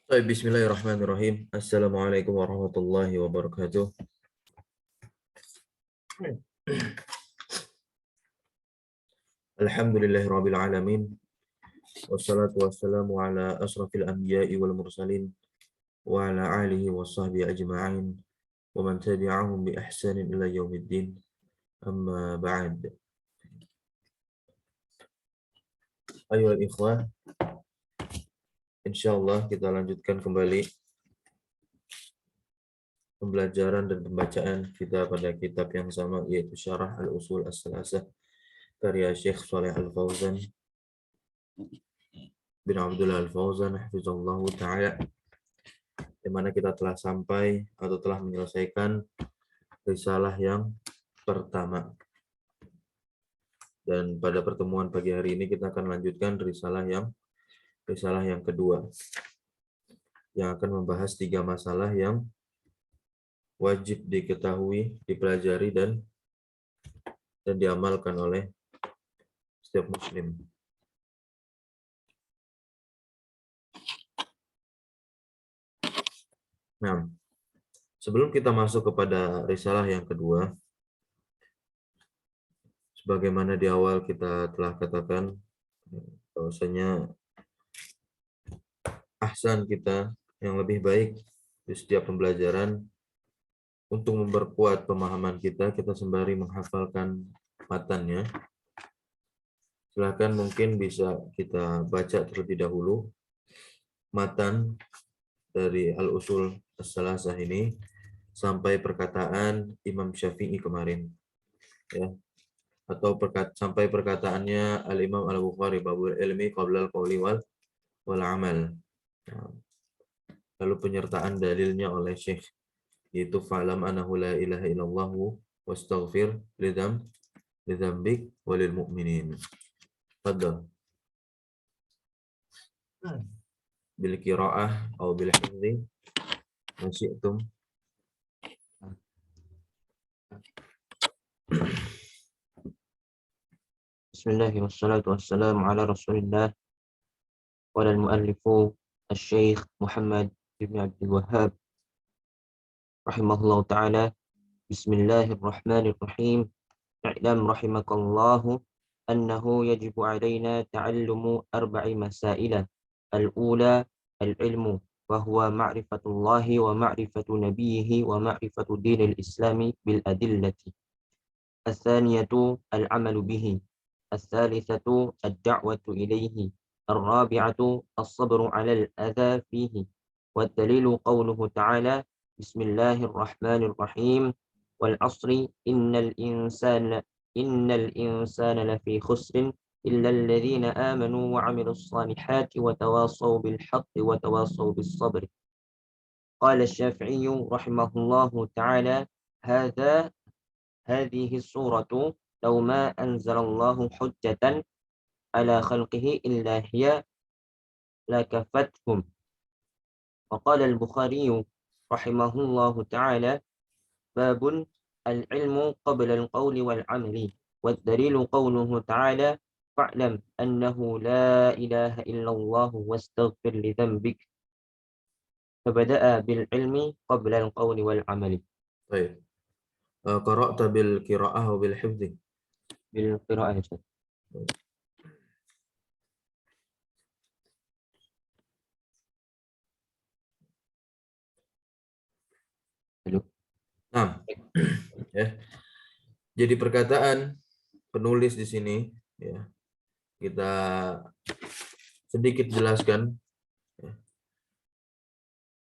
Baik, bismillahirrahmanirrahim. Assalamualaikum warahmatullahi wabarakatuh. Alhamdulillahirabbil alamin. Wassalatu wassalamu ala asrafil anbiya'i wal mursalin wa ala alihi washabbihi ajma'in wa man tabi'ahum bi ihsanin ila yaumiddin. Amma ba'd. Ayolah ikhwah, insyaallah kita lanjutkan kembali pembelajaran dan pembacaan kita pada kitab yang sama, yaitu Syarah Al-Usul As-Salasah karya Syekh Shalih Al-Fauzan bin Abdullah Al-Fauzan hafizallahu ta'ala, di mana kita telah sampai atau telah menyelesaikan risalah yang pertama. Dan pada pertemuan pagi hari ini kita akan lanjutkan risalah yang kedua, yang akan membahas 3 masalah yang wajib diketahui, dipelajari dan diamalkan oleh setiap muslim. Nah, sebelum kita masuk kepada risalah yang kedua, sebagaimana di awal kita telah katakan bahwasanya ahsan kita yang lebih baik di setiap pembelajaran untuk memperkuat pemahaman kita sembari menghafalkan matannya. Silakan mungkin bisa kita baca terlebih dahulu matan dari Al-Usul As-Salasah ini sampai perkataan Imam Syafi'i kemarin, ya, atau sampai perkataannya Al-Imam Al-Bukhari, babul ilmi qabla al-qawli wal amal. Lalu penyertaan dalilnya oleh Syekh, yaitu fa'lam annahu la ilaha illallah wastaghfir lidzambik walil mu'minin. Fadhal. Bil qiraah atau bil hifzi masyi'tum. Bismillahirrahmanirrahim. Wassalatu wassalamu ala Rasulillah wa ala al-muallifu Asy-Syaikh Muhammad bin Abdul Wahhab rahimahullahu taala. Bismillahirrahmanirrahim. I'lam rahimakallahu annahu yajibu alaina ta'allumu arba'i masaila. Al-ula al-ilmu wa huwa ma'rifatullahi wa ma'rifatu nabiyhi wa ma'rifatu dinil islami bil adillati. Al-thaniyatu al-amalu bihi. الثالثة الدعوة إليه. الرابعة الصبر على الأذى فيه. والدليل قوله تعالى بسم الله الرحمن الرحيم والعصر إن الإنسان لفي خسر إلا الذين آمنوا وعملوا الصالحات وتواصوا بالحق وتواصوا بالصبر. قال الشافعي رحمه الله تعالى هذه السورة لو ما أنزل الله حجة على خلقه إلا هي لكفتهم. وقال البخاري رحمه الله تعالى باب العلم قبل القول والعمل. والدليل قوله تعالى فاعلم أنه لا إله إلا الله واستغفر لذنبك. فبدأ بالعلم قبل القول والعمل. Baik. Qara'ta bil qiraah wa bil hifzi. بالقراءة. Nah, ya. Jadi perkataan penulis di sini, ya, kita sedikit jelaskan. Ya.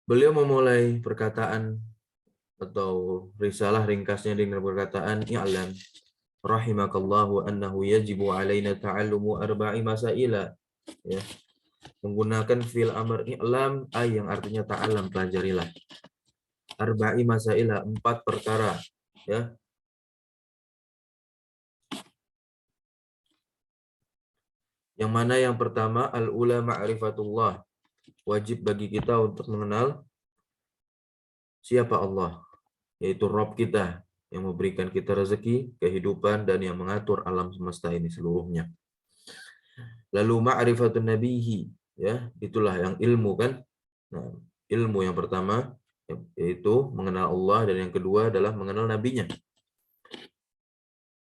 Beliau memulai perkataan atau risalah ringkasnya dengan perkataan i'lam rahimakallahu annahu yajibu alaina ta'allumu arba'i masaila, ya, menggunakan fi'il amr i'lam ay yang artinya ta'alam, pelajarilah, arba'i masaila, 4 perkara, ya, yang mana yang pertama al-ula ma'rifatullah, wajib bagi kita untuk mengenal siapa Allah, yaitu Rabb kita yang memberikan kita rezeki, kehidupan, dan yang mengatur alam semesta ini seluruhnya. Lalu ma'rifatun nabihi, ya, itulah yang ilmu kan, Nah, ilmu yang pertama yaitu mengenal Allah, dan yang kedua adalah mengenal nabinya.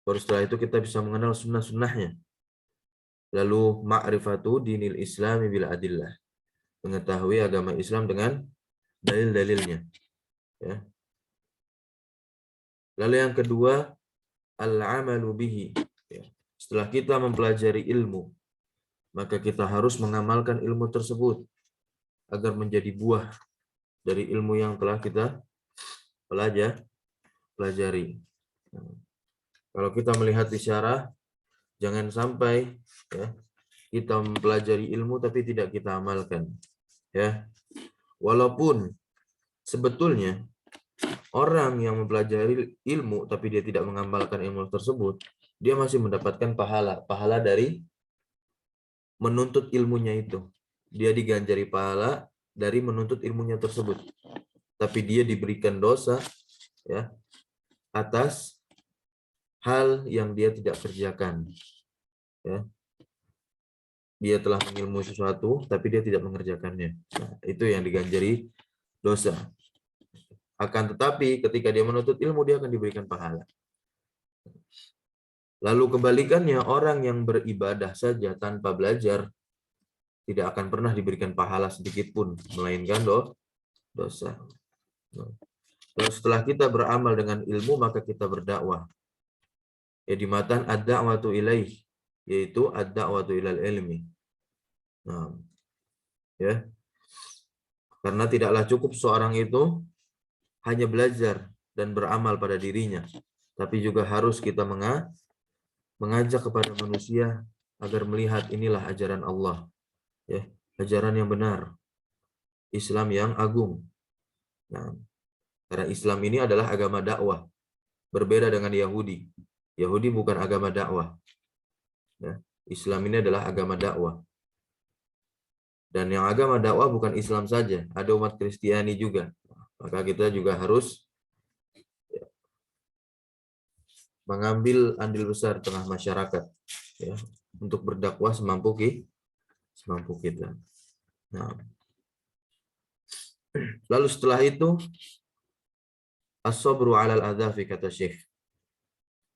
Baru setelah itu kita bisa mengenal sunnah-sunnahnya. Lalu ma'rifatu dinil islami bil adillah, mengetahui agama Islam dengan dalil-dalilnya. Ya. Lalu yang kedua, al-amalu bihi. Ya. Setelah kita mempelajari ilmu, maka kita harus mengamalkan ilmu tersebut agar menjadi buah dari ilmu yang telah kita pelajari. Nah, kalau kita melihat isyarah, jangan sampai ya, kita mempelajari ilmu tapi tidak kita amalkan. Ya, walaupun sebetulnya orang yang mempelajari ilmu tapi dia tidak mengamalkan ilmu tersebut, dia masih mendapatkan pahala dari menuntut ilmunya itu. Dia diganjari pahala dari menuntut ilmunya tersebut. Tapi dia diberikan dosa ya atas hal yang dia tidak kerjakan. Ya. Dia telah mengilmui sesuatu tapi dia tidak mengerjakannya. Nah, itu yang diganjari dosa. Akan tetapi ketika dia menuntut ilmu, dia akan diberikan pahala. Lalu kebalikannya, orang yang beribadah saja tanpa belajar tidak akan pernah diberikan pahala sedikit pun, melainkan dosa. Lalu setelah kita beramal dengan ilmu, maka kita berdakwah. Ya, di matan ad-da'watu ilaih, yaitu ad-da'watu ilal ilmi. Nah, ya. Karena tidaklah cukup seorang itu hanya belajar dan beramal pada dirinya, tapi juga harus kita mengajak kepada manusia agar melihat inilah ajaran Allah, ya, ajaran yang benar, Islam yang agung. Nah, karena Islam ini adalah agama dakwah, berbeda dengan Yahudi. Yahudi bukan agama dakwah. Ya, Islam ini adalah agama dakwah. Dan yang agama dakwah bukan Islam saja, ada umat Kristiani juga. Maka kita juga harus mengambil andil besar tengah masyarakat, ya, untuk berdakwah semampu kita. Nah, lalu setelah itu as-sabru 'alal adzafi, kata Syekh.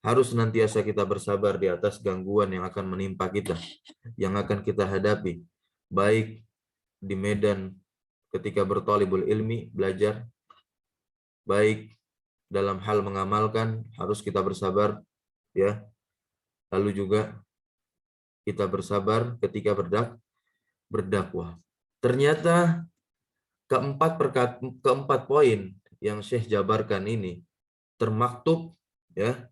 Harus senantiasa kita bersabar di atas gangguan yang akan menimpa kita, yang akan kita hadapi, baik di medan ketika berthalibul ilmi, belajar, baik dalam hal mengamalkan, harus kita bersabar, ya. Lalu juga kita bersabar ketika berdakwah. Ternyata keempat poin yang Syekh jabarkan ini termaktub ya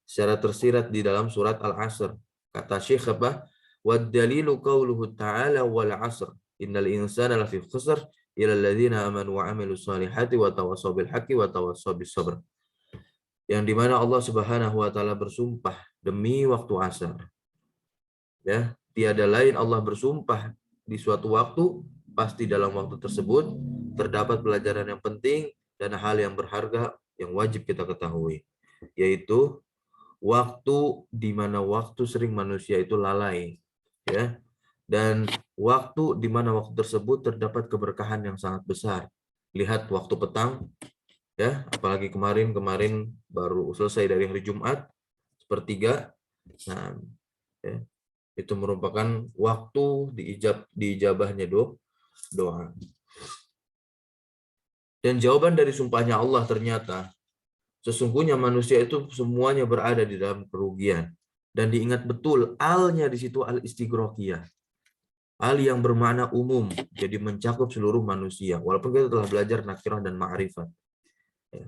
secara tersirat di dalam surat Al-Asr. Kata Syekh apa? Wad dalilu qauluhu ta'ala wal 'asr innal insana lafi khusr illa alladziina amanu wa 'amilus shalihati wa tawassaw bil haqqi wa tawassaw bis sabr. Yang dimana Allah Subhanahu wa taala bersumpah demi waktu asar. Ya, tiada lain Allah bersumpah di suatu waktu, pasti dalam waktu tersebut terdapat pelajaran yang penting dan hal yang berharga yang wajib kita ketahui, yaitu waktu di mana waktu sering manusia itu lalai, ya, dan waktu di mana waktu tersebut terdapat keberkahan yang sangat besar. Lihat waktu petang, ya, apalagi kemarin baru selesai dari hari Jumat sepertiga, nah, ya, itu merupakan waktu diijabahnya doa. Dan jawaban dari sumpahnya Allah ternyata sesungguhnya manusia itu semuanya berada di dalam kerugian. Dan diingat betul, alnya di situ al-istighraqiyah. Al yang bermakna umum, jadi mencakup seluruh manusia. Walaupun kita telah belajar nakirah dan ma'rifat. Ya.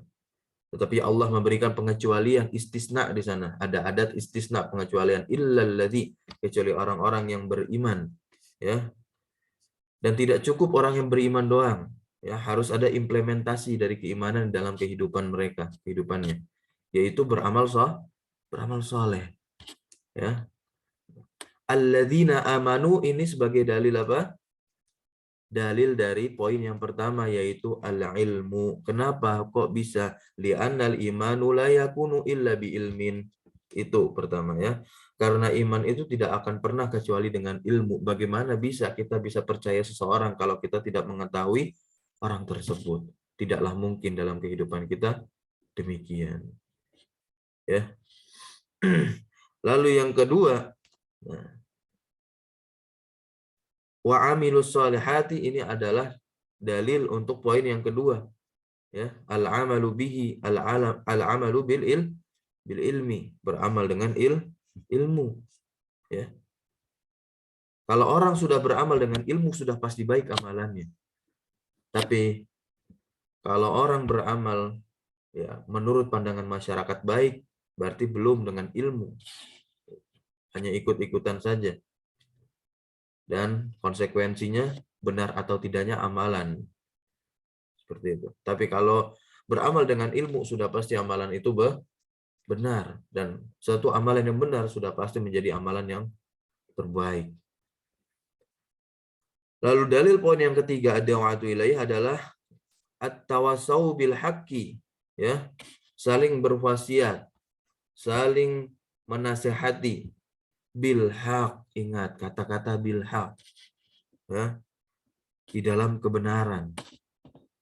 Tetapi Allah memberikan pengecualian istisna di sana. Ada adat istisna pengecualian. Illalladzi, kecuali orang-orang yang beriman. Ya. Dan tidak cukup orang yang beriman doang. Ya, harus ada implementasi dari keimanan dalam kehidupan mereka, kehidupannya, yaitu beramal soleh. Ya. Alladzina amanu ini sebagai dalil apa? Dalil dari poin yang pertama, yaitu al-ilmu. Kenapa kok bisa? Li'annal imanu la yakunu illa bi ilmin. Itu pertama ya. Karena iman itu tidak akan pernah kecuali dengan ilmu. Bagaimana kita bisa percaya seseorang kalau kita tidak mengetahui orang tersebut? Tidaklah mungkin dalam kehidupan kita demikian. Ya. Lalu yang kedua, wa amilus solihati, ini adalah dalil untuk poin yang kedua. Ya, al-amalu bihi, al-amalu bil ilmi, beramal dengan ilmu. Ya. Kalau orang sudah beramal dengan ilmu sudah pasti baik amalannya. Tapi kalau orang beramal ya menurut pandangan masyarakat baik, berarti belum dengan ilmu. Hanya ikut-ikutan saja. Dan konsekuensinya benar atau tidaknya amalan. Seperti itu. Tapi kalau beramal dengan ilmu sudah pasti amalan itu benar, dan suatu amalan yang benar sudah pasti menjadi amalan yang terbaik. Lalu dalil poin yang ketiga ad-da'watu ilaih adalah at-tawasau bil haqqi, ya, saling berwasiat, saling menasehati bil haq, ingat kata-kata bil haq, ya, di dalam kebenaran.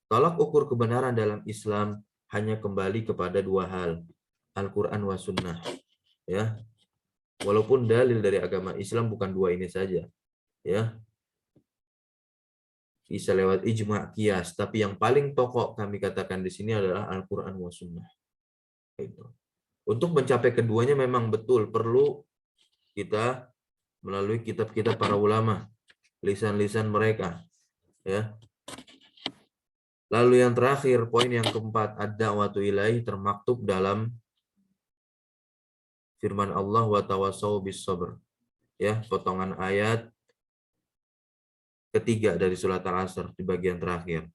Tolak ukur kebenaran dalam Islam hanya kembali kepada dua hal, Al-Quran wa Sunnah. Ya, walaupun dalil dari agama Islam bukan dua ini saja, ya, bisa lewat ijma' qiyas, tapi yang paling pokok kami katakan di sini adalah Al-Quran wa Sunnah. Itu. Untuk mencapai keduanya memang betul perlu kita melalui kitab-kitab para ulama, lisan-lisan mereka, ya. Lalu yang terakhir, poin yang keempat, ad-da'watu ilaih, termaktub dalam firman Allah wa tawassaw bis sabr. Ya, potongan ayat ketiga dari surat Al-Asr di bagian terakhir.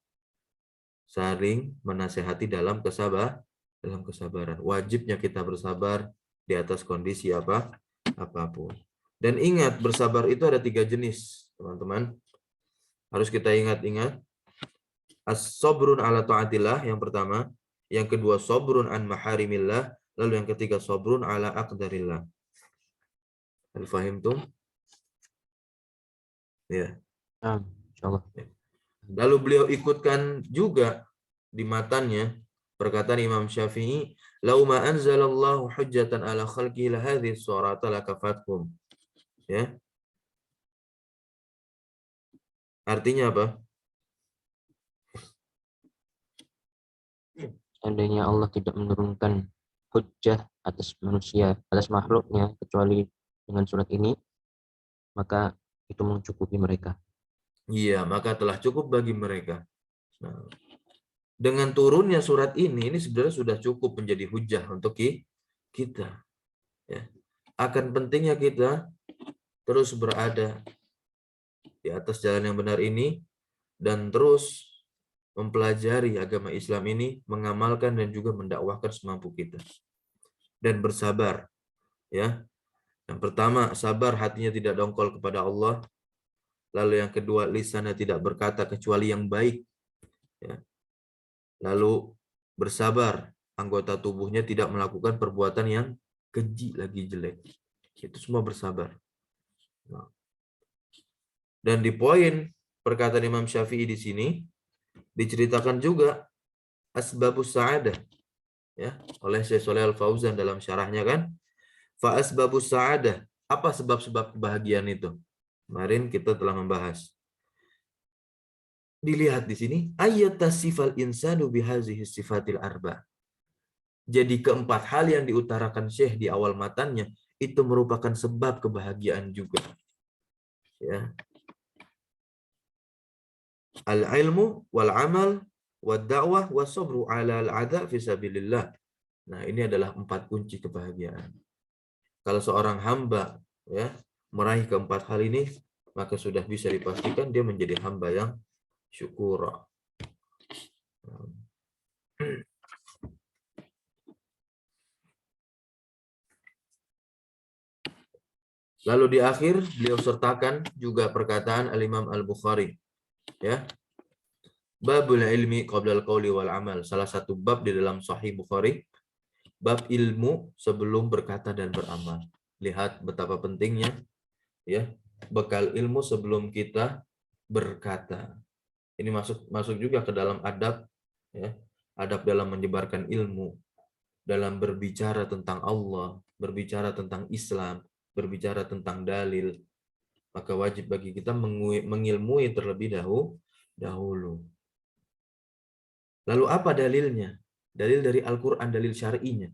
Saling menasehati dalam kesabaran. Wajibnya kita bersabar di atas kondisi apapun. Dan ingat, bersabar itu ada 3 jenis, teman-teman. Harus kita ingat-ingat. As-sabrun ala ta'atillah yang pertama, yang kedua sabrun an maharimillah, lalu yang ketiga sabrun ala aqdarillah. Al-fahimtum? Ya. Insyaallah. Lalu beliau ikutkan juga di matannya perkataan Imam Syafi'i, "Lau ma anzalallahu hujjatan ala khalqihi la hadhihi surata lakafatkum." Ya. Artinya apa? Seandainya Allah tidak menurunkan hujjah atas manusia, atas makhluknya, kecuali dengan surat ini, maka itu mencukupi mereka. Iya, maka telah cukup bagi mereka. Nah, dengan turunnya surat ini sebenarnya sudah cukup menjadi hujjah untuk kita. Ya. Akan pentingnya kita terus berada di atas jalan yang benar ini dan terus mempelajari agama Islam ini, mengamalkan dan juga mendakwahkan semampu kita. Dan bersabar. Ya. Yang pertama, sabar hatinya tidak dongkol kepada Allah. Lalu yang kedua, lisannya tidak berkata kecuali yang baik. Ya. Lalu bersabar, anggota tubuhnya tidak melakukan perbuatan yang keji lagi jelek. Itu semua bersabar. Nah. Dan di poin perkataan Imam Syafi'i di sini diceritakan juga asbabus sa'adah, ya, oleh Syekh Shalih Al-Fauzan dalam syarahnya kan. Fa asbabus sa'adah, apa sebab-sebab kebahagiaan itu? Kemarin kita telah membahas. Dilihat di sini, ayatasifal insanu bihazihi sifatil arba. Jadi keempat hal yang diutarakan Syekh di awal matanya itu merupakan sebab kebahagiaan juga. Ya. Al-ilmu wal amal wad da'wah was sabru 'ala al-'adha fi sabilillah. Nah, ini adalah 4 kunci kebahagiaan. Kalau seorang hamba ya meraih keempat hal ini, maka sudah bisa dipastikan dia menjadi hamba yang syukur. Lalu di akhir beliau sertakan juga perkataan Al-Imam Al-Bukhari. Ya. Babul ilmi qabla al-qauli wal amal. Salah satu bab di dalam Sahih Bukhari. bab ilmu sebelum berkata dan beramal. Lihat betapa pentingnya ya bekal ilmu sebelum kita berkata. Ini masuk juga ke dalam adab ya, adab dalam menyebarkan ilmu, dalam berbicara tentang Allah, berbicara tentang Islam, berbicara tentang dalil. Maka wajib bagi kita mengilmui terlebih dahulu. Lalu apa dalilnya? Dalil dari Al-Qur'an, dalil syar'inya.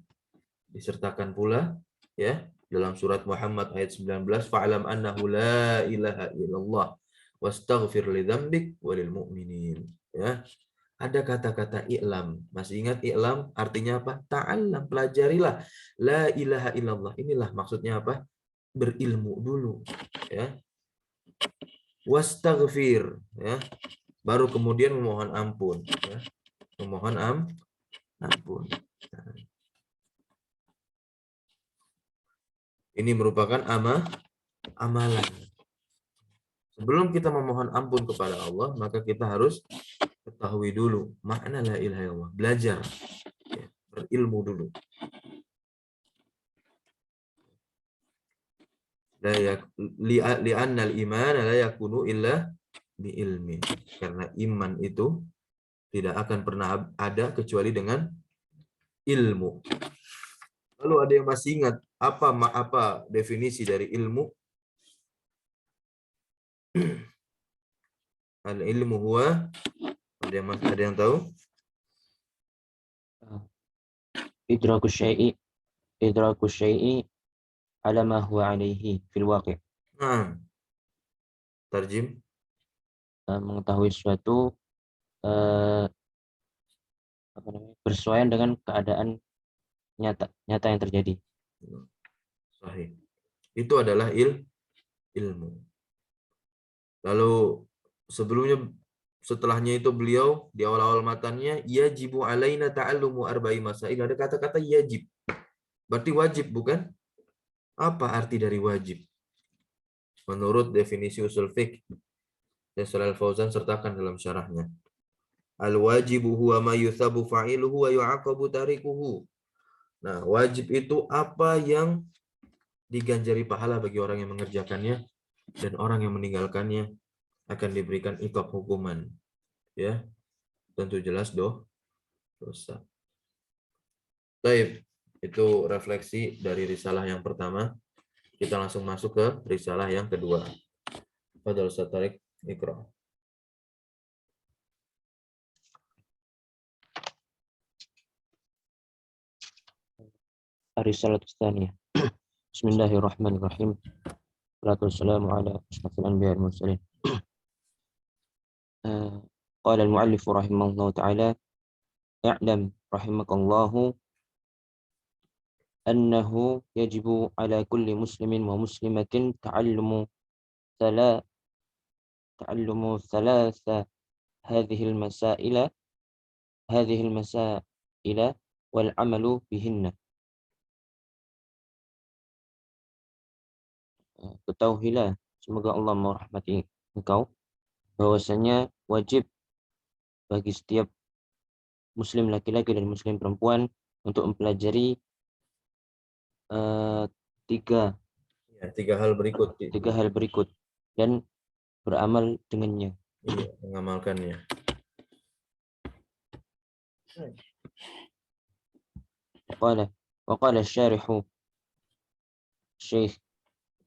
Disertakan pula ya dalam surat Muhammad ayat 19, fa'lam annahu la ilaha illallah wastaghfir li dzambik walil mu'minin. Ya. Ada kata-kata i'lam. Masih ingat i'lam artinya apa? Ta'allam, pelajarilah. La ilaha illallah. Inilah maksudnya apa? Berilmu dulu, ya. Wastaghfir, ya. Baru kemudian memohon ampun, ya. Memohon ampun. Ini merupakan amalan. Sebelum kita memohon ampun kepada Allah, maka kita harus ketahui dulu makna la ilaha illallah, belajar, ya, berilmu dulu. Li'anna al-iman la yakunu illa bi ilmi. Karena iman itu tidak akan pernah ada kecuali dengan ilmu. Lalu ada yang masih ingat apa definisi dari ilmu? Al-ilmu huwa, ada yang tahu? Idraku syai'i ala ma huwa alaihi fil waqi'. Nah, tarjim. Mengetahui sesuatu bersesuaian dengan keadaan nyata yang terjadi. Sahih. Itu adalah ilmu. Lalu setelahnya itu beliau di awal-awal matanya, yajibu alaina ta'allumu arba'i masail. Ada kata-kata yajib. Berarti wajib, bukan? Apa arti dari wajib? Menurut definisi usul fiqh, Shalal Fauzan sertakan dalam syarahnya. Al-wajibu huwa ma yuthabu fa'iluhu wa yu'aqabu tarikuhu. Nah, wajib itu apa yang diganjari pahala bagi orang yang mengerjakannya dan orang yang meninggalkannya akan diberikan iqab hukuman. Ya. Tentu jelas dosa. Baik, itu refleksi dari risalah yang pertama. Kita langsung masuk ke risalah yang kedua. Fadhal Ustaz Tariq, Iqra. Ar-Risalah Tsaniyah. Bismillahirrahmanirrahim. Wassalatu wassalamu ala asyrafil anbiya'i wal mursalin. Qala al-mu'allif rahimahullahu ta'ala, i'lam rahimakallahu annahu yajibu ala kulli muslimin wa muslimatin ta'allumu thalatha hadhihi al-masaila wal 'amalu bihinna. Ketahuilah, semoga Allah merahmati engkau, bahwasanya wajib bagi setiap muslim laki-laki dan muslim perempuan untuk mempelajari tiga hal berikut. Tiga hal berikut dan beramal dengannya. Iya, mengamalkannya. Waqala syarihu Syekh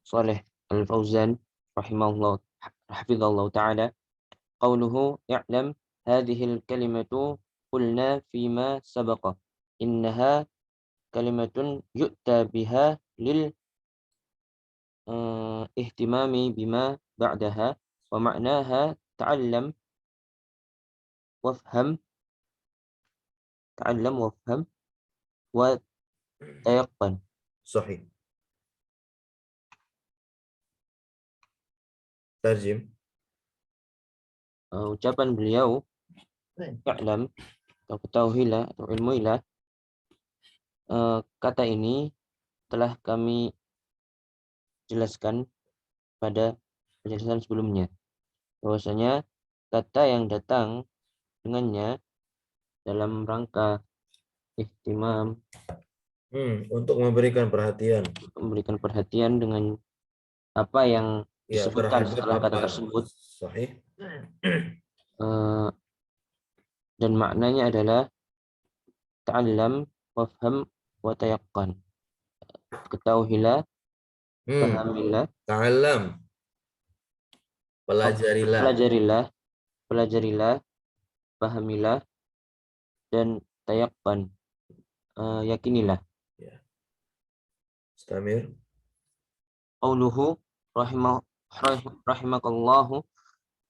Shalih Al-Fauzan rahimahullah hafizallahu ta'ala, qawluhu i'lam hadhihi al-kalimatu qulna fima sabaqa innaha kalimatun yu'ta biha lil ihtimami bima ba'daha wa ma'naha ta'allam wafham wa tayaqqan. Sahih. Tarjim. Ucapan beliau, i'lam, atau ketahuilah atau ilmuilah, kata ini telah kami jelaskan pada penjelasan sebelumnya, bahwasanya kata yang datang dengannya dalam rangka ihtimam Untuk memberikan perhatian. Memberikan perhatian dengan apa yang Ya, disebutkan terhadap setelah kata apa? tersebut, Sahih. eh, dan maknanya adalah ta'allam, wafham, wa tayaqqan. Ketahuilah, pahamilah, Ta'allam, pelajarilah. pelajarilah, pelajarilah, pahamilah, dan tayaqqan, yakinilah. Ya. Istamir. Qauluhu rahimakallahu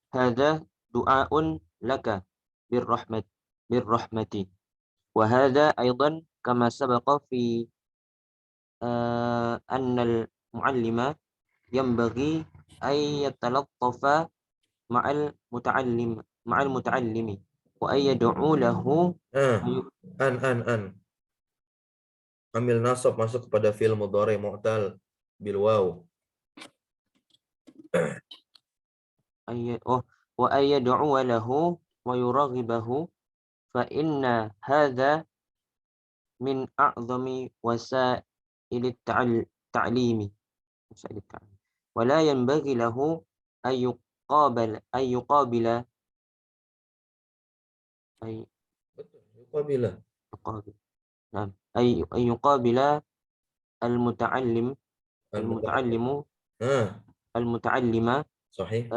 hadza du'aun laka birrahmati wa hadza aidan kama sabaqa fi annal muallima yanbaghi ay yatalattafa ma'al muta'allimi wa ay yad'u lahu Ah, an. Ambil nasab masuk kepada fi'il mudhari mu'tal bil waw. wa ay yad'u lahu wa yuraghibahu fa inna hadza min a'zami wasailit ta'limi wa la yanbaghi lahu ay yuqabila ay Betul. Yuqabila. yuqabil nah ay yuqabila al-muta'allim Al-muta'allim. al-muta'allimu Ah, al-muta'allima sahih.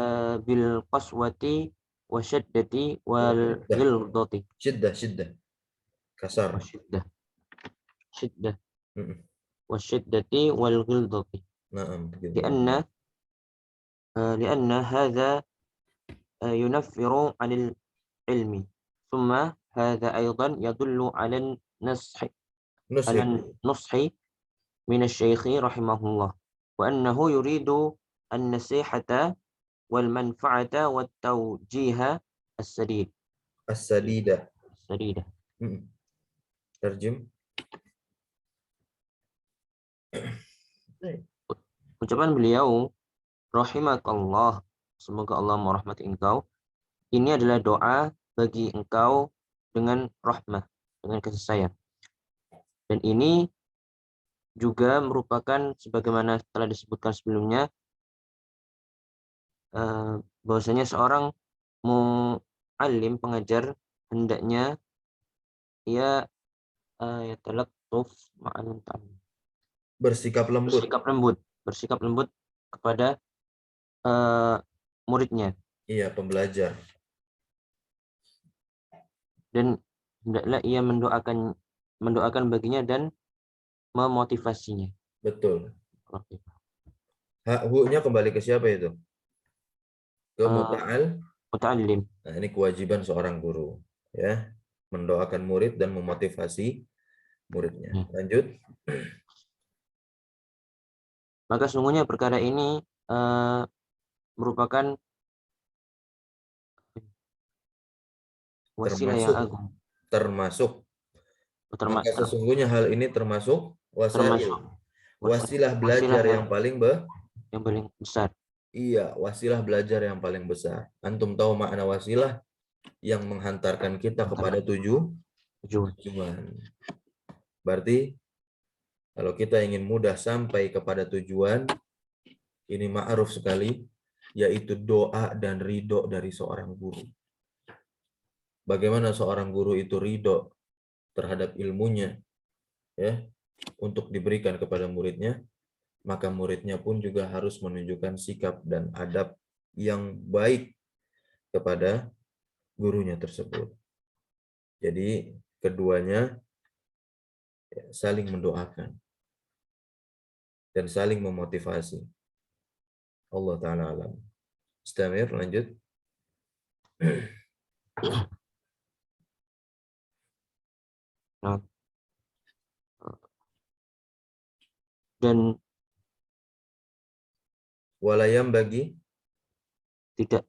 bil qaswati wa syaddati wal Syiddah. ghilzati Syiddah. Kasar. wa syiddah Mm-mm. wa syiddati wal ghilzati Naam, begitu. lianna hadza yunaffiru 'anil ilmi thumma hadza aidan yadullu 'ala an-nashi Nushi. min asy-syaikh rahimahullah wa annahu yuridu an-nasihata wal manfa'ata wat tawjiha as-sadid As-sadidah. sadidah. Terjem. Ucapan beliau rahimakallah, semoga Allah merahmati engkau, ini adalah doa bagi engkau dengan rahmah, dengan kasih sayang. Dan ini juga merupakan sebagaimana telah disebutkan sebelumnya, bahwasanya seorang mu'allim, pengajar, hendaknya ia yatalattuf ma'al muta'allim, Bersikap lembut. bersikap lembut kepada muridnya, Iya, pembelajar. dan hendaklah ia mendoakan baginya dan memotivasinya. Betul. Hu-nya kembali ke siapa itu? Ke Muta'allim. Nah, ini kewajiban seorang guru, ya, mendoakan murid dan memotivasi muridnya. Lanjut. Maka sungguhnya perkara ini merupakan wasilah yang agung. Termasuk. Maka sesungguhnya hal ini termasuk wasilah belajar yang paling besar. Iya, wasilah belajar yang paling besar. Antum tahu makna wasilah? Yang menghantarkan kita kepada tujuan. Berarti kalau kita ingin mudah sampai kepada tujuan, ini ma'ruf sekali, yaitu doa dan ridho dari seorang guru. Bagaimana seorang guru itu ridho terhadap ilmunya, ya, untuk diberikan kepada muridnya, maka muridnya pun juga harus menunjukkan sikap dan adab yang baik kepada gurunya tersebut. Jadi keduanya saling mendoakan dan saling memotivasi. Allah Ta'ala alam. Istamir, lanjut. Dan walayam bagi tidak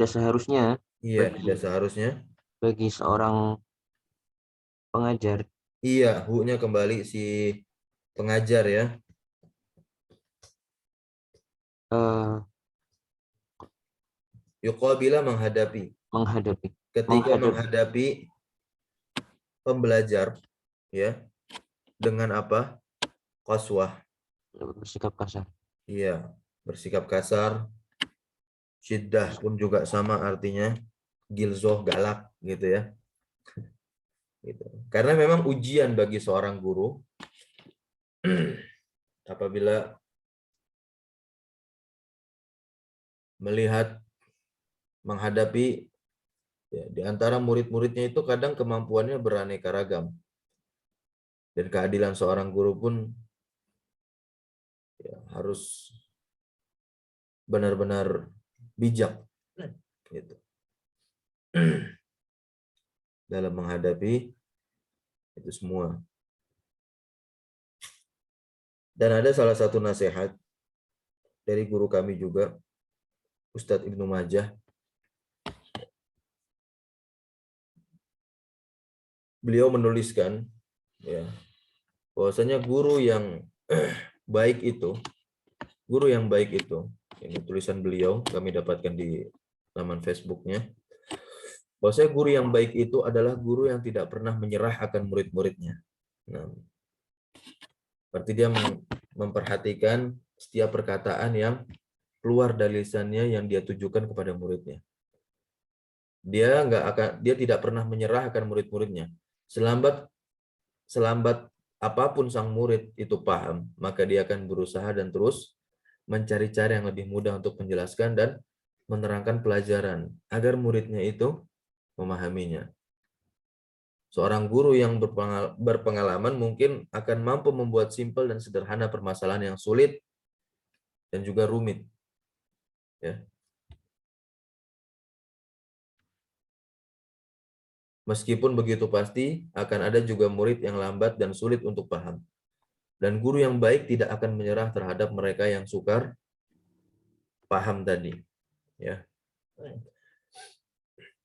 seharusnya bagi seorang pengajar. Iya, hu-nya kembali si pengajar, ya. Yuqabila menghadapi. Ketika menghadapi pembelajar ya dengan apa? Qaswah. Bersikap kasar. Iya, bersikap kasar. Syiddah pun juga sama artinya, gilzoh, galak gitu ya. Gitu. Karena memang ujian bagi seorang guru apabila melihat menghadapi ya, di antara murid-muridnya itu kadang kemampuannya beraneka ragam. Dan keadilan seorang guru pun ya, harus benar-benar bijak gitu. Dalam menghadapi itu semua. Dan ada salah satu nasihat dari guru kami juga, Ustadz Ibnu Majah. Beliau menuliskan ya, bahwasanya guru yang baik itu, ini tulisan beliau, kami dapatkan di laman Facebooknya, bahwasanya guru yang baik itu adalah guru yang tidak pernah menyerah akan murid-muridnya. Nah, berarti dia memperhatikan setiap perkataan yang keluar dari lisannya yang dia tujukan kepada muridnya. Dia tidak pernah menyerah akan murid-muridnya. Selambat apapun sang murid itu paham, maka dia akan berusaha dan terus mencari cara yang lebih mudah untuk menjelaskan dan menerangkan pelajaran agar muridnya itu memahaminya. Seorang guru yang berpengalaman mungkin akan mampu membuat simpel dan sederhana permasalahan yang sulit dan juga rumit. Ya. Meskipun begitu pasti akan ada juga murid yang lambat dan sulit untuk paham. Dan guru yang baik tidak akan menyerah terhadap mereka yang sukar paham tadi. Ya.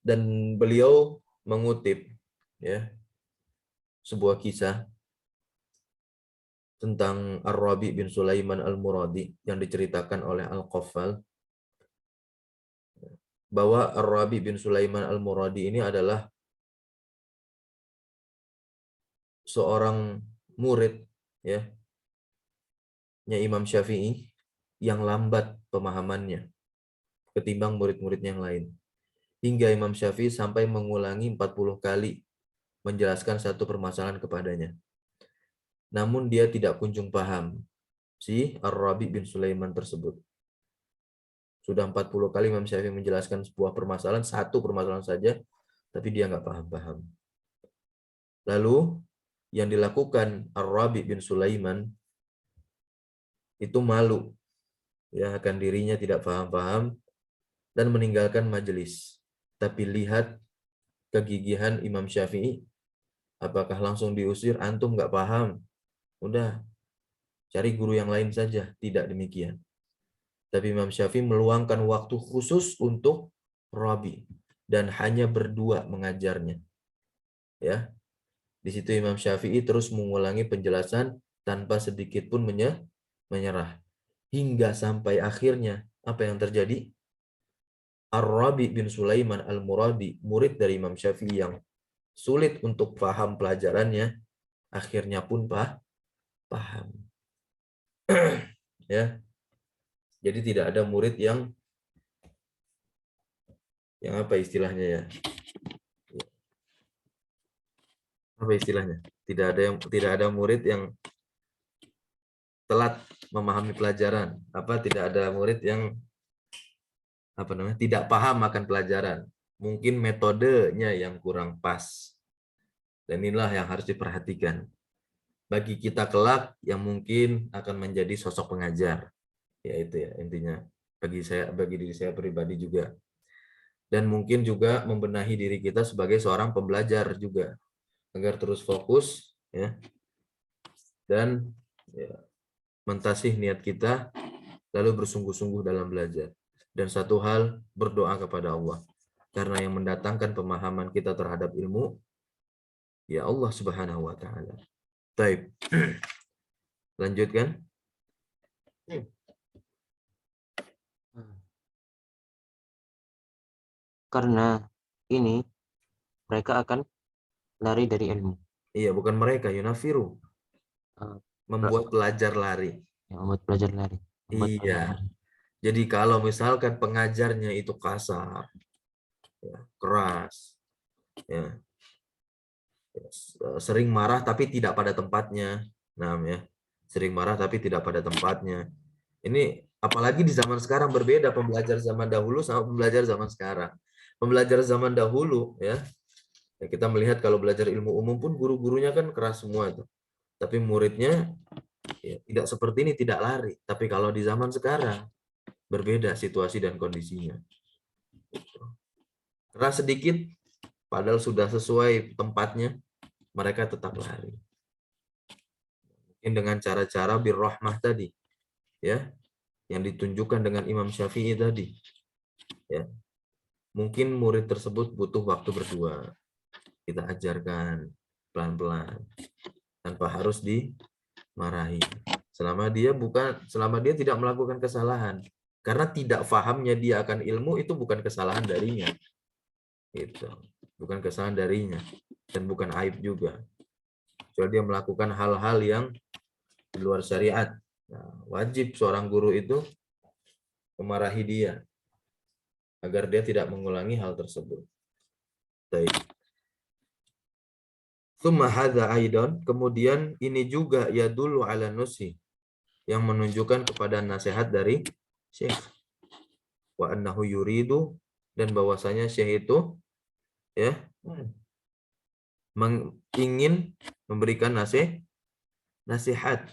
Dan beliau mengutip ya sebuah kisah tentang Ar-Rabi bin Sulaiman Al-Muradi yang diceritakan oleh Al-Qaffal, bahwa Ar-Rabi bin Sulaiman Al-Muradi ini adalah seorang murid ya Imam Syafi'i yang lambat pemahamannya ketimbang murid-murid yang lain. Hingga Imam Syafi'i sampai mengulangi 40 kali menjelaskan satu permasalahan kepadanya. Namun dia tidak kunjung paham si Ar-Rabi bin Sulaiman tersebut. Sudah 40 kali Imam Syafi'i menjelaskan sebuah permasalahan, satu permasalahan saja, tapi dia nggak paham-paham. Lalu yang dilakukan Ar-Rabi bin Sulaiman itu malu ya akan dirinya tidak paham-paham dan meninggalkan majelis. Tapi lihat kegigihan Imam Syafi'i, apakah langsung diusir, antum nggak paham, udah cari guru yang lain saja. Tidak demikian. Tapi Imam Syafi'i meluangkan waktu khusus untuk Rabi dan hanya berdua mengajarnya. Ya, di situ Imam Syafi'i terus mengulangi penjelasan tanpa sedikit pun menyerah. Hingga sampai akhirnya apa yang terjadi? Ar-Rabi bin Sulaiman Al-Muradi, murid dari Imam Syafi'i yang sulit untuk paham pelajarannya, akhirnya pun paham. Ya. Jadi tidak ada murid yang apa istilahnya ya? Apa istilahnya? Tidak ada murid yang telat memahami pelajaran. Tidak ada murid yang tidak paham akan pelajaran. Mungkin metodenya yang kurang pas. Dan inilah yang harus diperhatikan. Bagi kita kelak yang mungkin akan menjadi sosok pengajar. Ya itu ya intinya. Bagi diri saya pribadi juga. Dan mungkin juga membenahi diri kita sebagai seorang pembelajar juga. Agar terus fokus ya. Dan ya, mentasih niat kita lalu bersungguh-sungguh dalam belajar. Dan satu hal, berdoa kepada Allah. Karena yang mendatangkan pemahaman kita terhadap ilmu, ya Allah Subhanahu wa Ta'ala. Baik. Lanjutkan. Karena ini mereka akan lari dari ilmu. Iya, bukan mereka, yunafiru, Eh, membuat pelajar lari. yang membuat pelajar lari. Membuat Iya. pelajar lari. Jadi kalau misalkan pengajarnya itu kasar, ya, keras, ya, sering marah tapi tidak pada tempatnya. Nah, ya, sering marah tapi tidak pada tempatnya. Ini apalagi di zaman sekarang berbeda pembelajar zaman dahulu sama pembelajar zaman sekarang. Pembelajar zaman dahulu, ya, kita melihat kalau belajar ilmu umum pun guru-gurunya kan keras semua itu. Tapi muridnya ya, tidak seperti ini, tidak lari. Tapi kalau di zaman sekarang berbeda situasi dan kondisinya. Keras sedikit, padahal sudah sesuai tempatnya, mereka tetap lari. Mungkin dengan cara-cara birrahmah tadi, ya, yang ditunjukkan dengan Imam Syafi'i tadi, ya. Mungkin murid tersebut butuh waktu berdua. Kita ajarkan pelan-pelan, tanpa harus dimarahi. Selama dia tidak melakukan kesalahan. Karena tidak fahamnya dia akan ilmu itu bukan kesalahan darinya. Gitu. Bukan kesalahan darinya dan bukan aib juga. Kalau dia melakukan hal-hal yang di luar syariat. Nah, wajib seorang guru itu memarahi dia agar dia tidak mengulangi hal tersebut. Baik. Tsumma hadza aidan, kemudian ini juga yadullu ala nusi, yang menunjukkan kepada nasihat dari Syekh. Wa annahu yuridu, dan bahwasanya Syekh itu ya ingin memberikan nasihat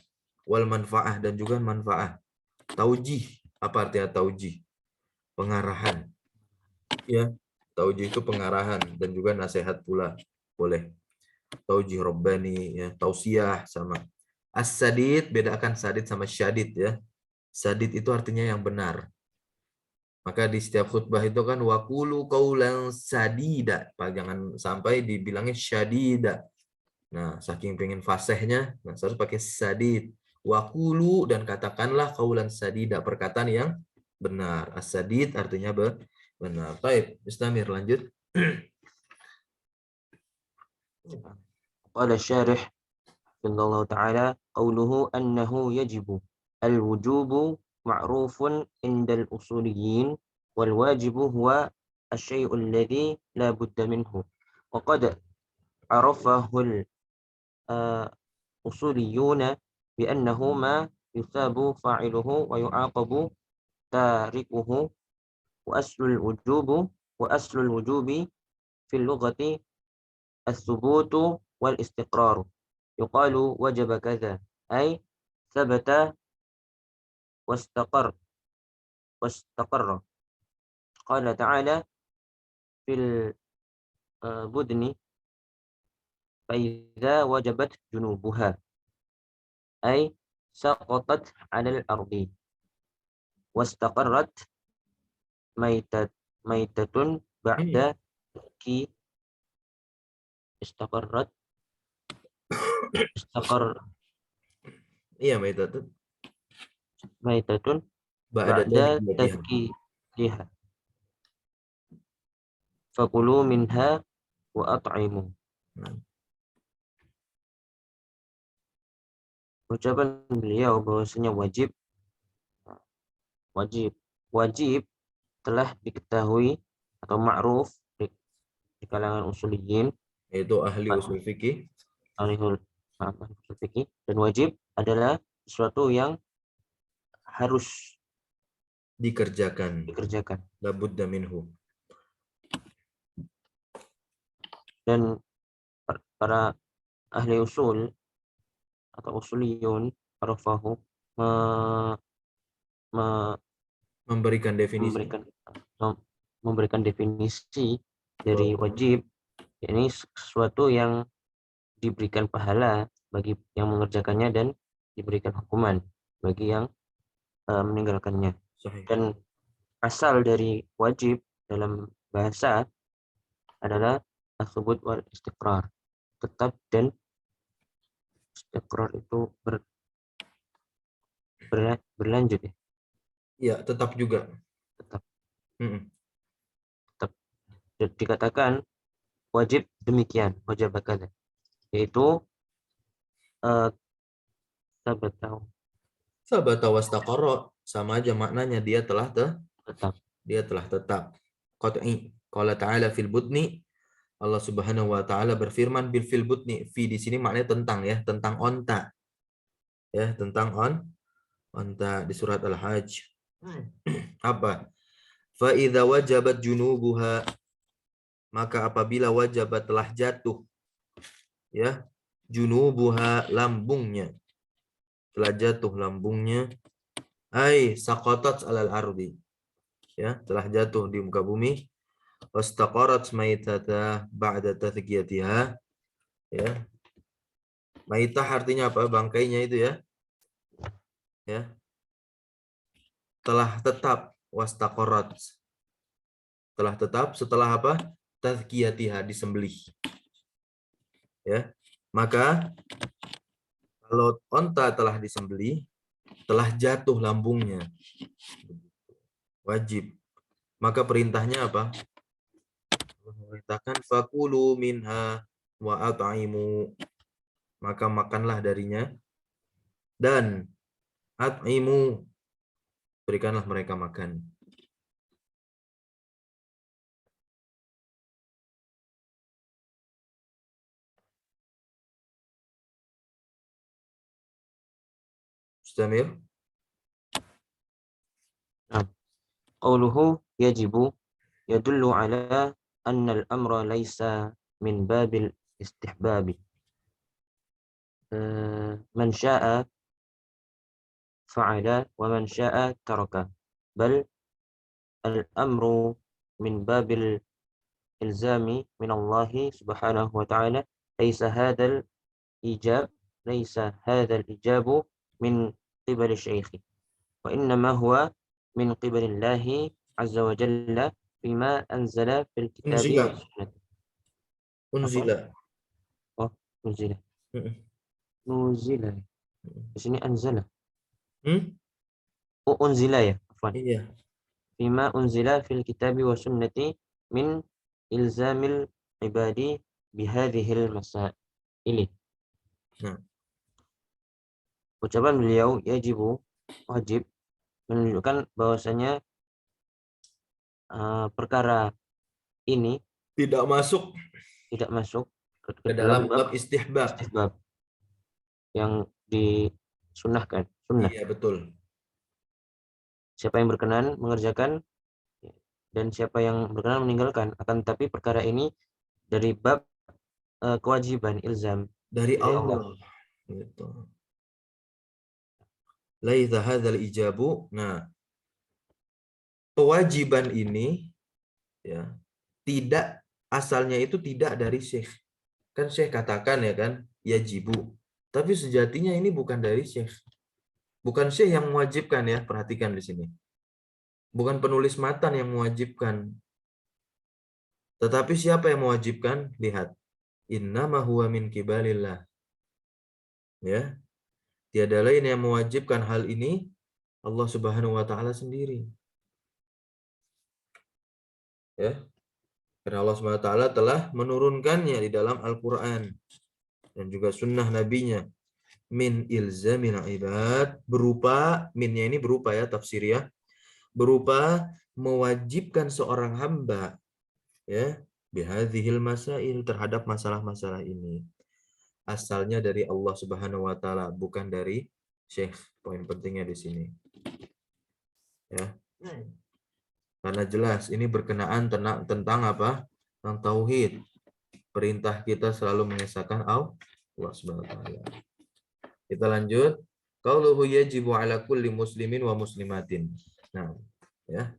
wal manfaah, dan juga manfaat. Taujih, apa artinya taujih? Pengarahan. Ya, taujih itu pengarahan dan juga nasihat pula. Boleh. Taujih Rabbani, ya, tausiah sama. As-sadid, bedakan sadid sama syadid ya. Sadid itu artinya yang benar. Maka di setiap khutbah itu kan waqulu qaulan sadida. Jangan sampai dibilangnya syadida. Nah, saking pengen fasihnya, nah harus pakai sadid. Waqulu, dan katakanlah qaulan sadida, perkataan yang benar. As-sadid artinya benar. Baik, Istamir lanjut. قال الشارح رحمه الله تعالى قوله أنه يجب. الوجوب معروف عند الأصوليين، والواجب هو الشيء الذي لا بد منه، وقد عرفه الأصوليون بأنه ما يثاب فاعله ويعاقب تاركه. وأصل الوجوب في اللغة الثبوت والاستقرار. يقال وجب كذا، أي ثبت واستقر. قال تعالى في البدن فإذا وجبت جنوبها، أي سقطت على الأرض. واستقرت ميتة بعد كي استقر Iya, maitatun ميتة ba'da بعد tadhkiyatiha. تذكيرها فكلوا منها وأطعموا. Ucapan beliau bahwasanya wajib telah diketahui atau ma'ruf di kalangan usuliyin, Yaitu ahli usul fikih, ahli fikih, dan wajib adalah sesuatu yang harus dikerjakan. dikerjakan. Labudda minhu. Dan para ahli usul atau usuliyun arafahu Memberikan definisi. memberikan definisi dari Bahwa wajib, ini sesuatu yang diberikan pahala bagi yang mengerjakannya dan diberikan hukuman bagi yang meninggalkannya. sahih. Dan asal dari wajib dalam bahasa adalah as-subut wal istiqrar, tetap, dan istiqrar itu berlanjut ya, Iya, tetap juga. tetap Mm-mm. tetap dikatakan wajib demikian, wajib kada, yaitu sabata Sabata wastaqarra, sama aja maknanya tetap. dia telah tetap. Qat'i. Qala ta'ala fil butni, Allah Subhanahu wa taala berfirman bil fil butni. Fi di sini maknanya tentang ya, tentang onta. Ya, tentang onta di surat Al-Hajj. Apa? Fa idza wajabat junubuha, maka apabila wajabat telah jatuh ya, junubuha lambungnya, telah jatuh lambungnya, ai saqatat alal ardi, ya, telah jatuh di muka bumi, wastaqarat maitata ba'da tazkiyatiha, ya. Maitah artinya apa? Bangkainya itu ya. Ya. Telah tetap, wastaqarat. Telah tetap setelah apa? Tazkiyatiha, disembelih. Ya. Maka kalau onta telah disembelih, telah jatuh lambungnya, wajib. Maka perintahnya apa? Memerintahkan fakulu minha wa at'imu, maka makanlah darinya, dan at'imu, berikanlah mereka makan. Mustamir. Nah, qauluhu yajibu yadullu ala anna al-amra laysa min babil istihbabi. Man syaa fa'ala wa man syaa taraka. Bal al-amru min babil ilzami min Allah subhanahu wa ta'ala. Laysa hadal ijab, laysa hadal ijabu min qibali syaikhi. Wa innama huwa min qibalillahi azza wa jalla bima anzala fil kitabi wa Unzila. sunnah. Apa? Unzila. Oh, unzila. Mm-mm. Nuzila. Di sini anzala. Hmm? Oh, unzila ya. Afwan. Iya. Bima unzila fil kitabi wa sunnati min ilzamil ibadi bihadhil masaili. Nah, Ucapan beliau yajibu, wajib, menunjukkan bahwasanya perkara ini tidak masuk tidak masuk ke ke dalam dalam bab bab istihbab. istihbab yang disunahkan, sunnah. Iya, betul. Siapa yang berkenan mengerjakan dan siapa yang berkenan meninggalkan. Akan tetapi perkara ini dari bab kewajiban, ilzam. Dari Jadi enggak. Allah. Gitu. Laisa hadzal ijabu. Nah, kewajiban ini ya tidak, asalnya itu tidak dari syekh. Kan syekh katakan ya kan, yajibu. Tapi sejatinya ini bukan dari syekh. Bukan syekh yang mewajibkan ya, perhatikan di sini. Bukan penulis matan yang mewajibkan. Tetapi siapa yang mewajibkan? Lihat. Innama huwa min kibalillah. Ya. Tiada lain yang mewajibkan hal ini, Allah Subhanahu wa taala sendiri. Ya. Karena Allah Subhanahu wa taala telah menurunkannya di dalam Al-Qur'an dan juga sunnah nabinya, min ilzamil ibad, berupa, minnya ini berupa ya tafsir ya, berupa mewajibkan seorang hamba ya bihadzihil masail, terhadap masalah-masalah ini. Asalnya dari Allah Subhanahu wa taala, bukan dari syekh. Poin pentingnya di sini. Ya. Karena jelas ini berkenaan tentang apa? Tentang tauhid. Perintah kita selalu mengesahkan Allah Subhanahu wa taala. Kita lanjut. Qauluhu yajibu ala kulli muslimin wa muslimatin. Nah, ya.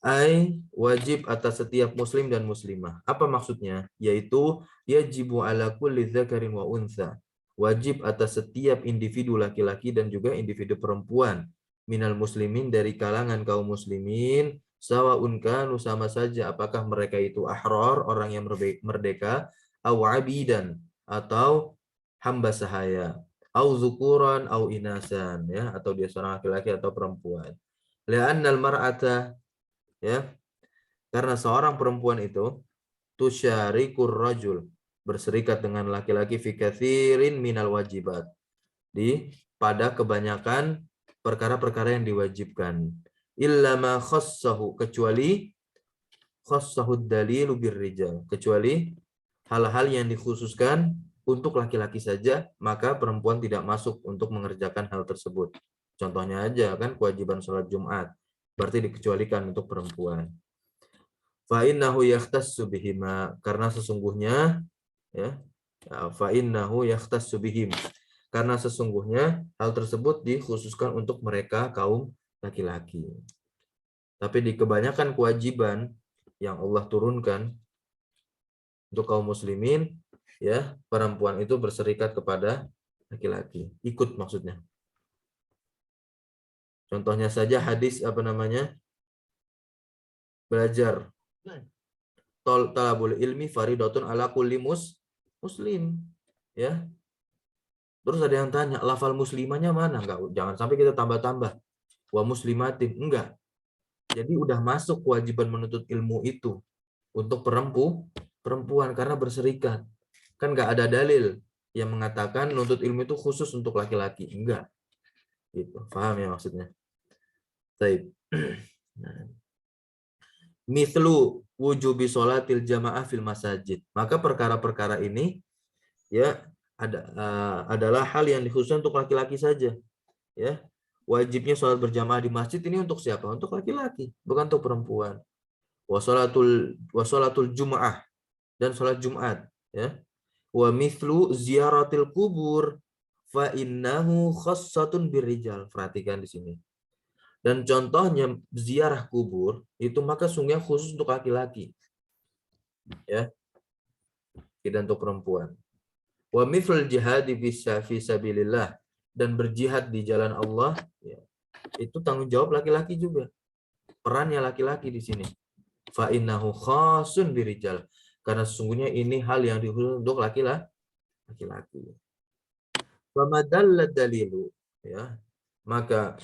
Ai wajib atas setiap muslim dan muslimah. Apa maksudnya? Yaitu yajibu ala kulli dzakarin wa untha. Wajib atas setiap individu laki-laki dan juga individu perempuan. Minal muslimin, dari kalangan kaum muslimin, sawaun kanu, sama saja apakah mereka itu ahrar, orang yang merdeka, au abidan, atau hamba sahaya, au zukuran au inasan, ya, atau dia seorang laki-laki atau perempuan. Li'annal mar'ata, ya, karena seorang perempuan itu tusyarikur rajul, berserikat dengan laki-laki fi katsirin minal wajibat, pada kebanyakan perkara-perkara yang diwajibkan. Illa ma khassahu, kecuali khassahu dalilu birrijal, kecuali hal-hal yang dikhususkan untuk laki-laki saja, maka perempuan tidak masuk untuk mengerjakan hal tersebut. Contohnya aja kan kewajiban sholat Jumat, berarti dikecualikan untuk perempuan. Fa innahu yahtassu bihima, karena sesungguhnya ya, fa innahu yahtassu bihim, karena sesungguhnya hal tersebut dikhususkan untuk mereka kaum laki-laki. Tapi di kebanyakan kewajiban yang Allah turunkan untuk kaum muslimin, ya, perempuan itu berserikat kepada laki-laki, ikut maksudnya. Contohnya saja hadis belajar, talabul ilmi faridatun ala kulli muslim, ya. Terus ada yang tanya, lafal muslimanya mana? Enggak, jangan sampai kita tambah-tambah wa muslimatin, enggak. Jadi udah masuk kewajiban menuntut ilmu itu untuk perempuan karena berserikat. Kan enggak ada dalil yang mengatakan menuntut ilmu itu khusus untuk laki-laki, enggak. Gitu. Paham ya maksudnya? Baik. Mithlu wujubi sholatil jamaah fil masajid. Maka perkara-perkara ini ya adalah hal yang dikhususkan untuk laki-laki saja. Ya. Wajibnya sholat berjamaah di masjid ini untuk siapa? Untuk laki-laki, bukan untuk perempuan. Wa sholatul jum'ah, dan sholat Jumat, ya. Wa mithlu ziyaratil kubur fa innahu khassatun birrijal. Perhatikan di sini. Dan contohnya ziarah kubur itu maka sungguh khusus untuk laki-laki, ya, tidak untuk perempuan. Wa mithlul jihad fi sabilillah, dan berjihad di jalan Allah, ya, itu tanggung jawab laki-laki juga, perannya laki-laki di sini. Fa innahu khasun birijal, karena sesungguhnya ini hal yang dikhususkan untuk laki-laki. Wa madallad dalilu, ya, maka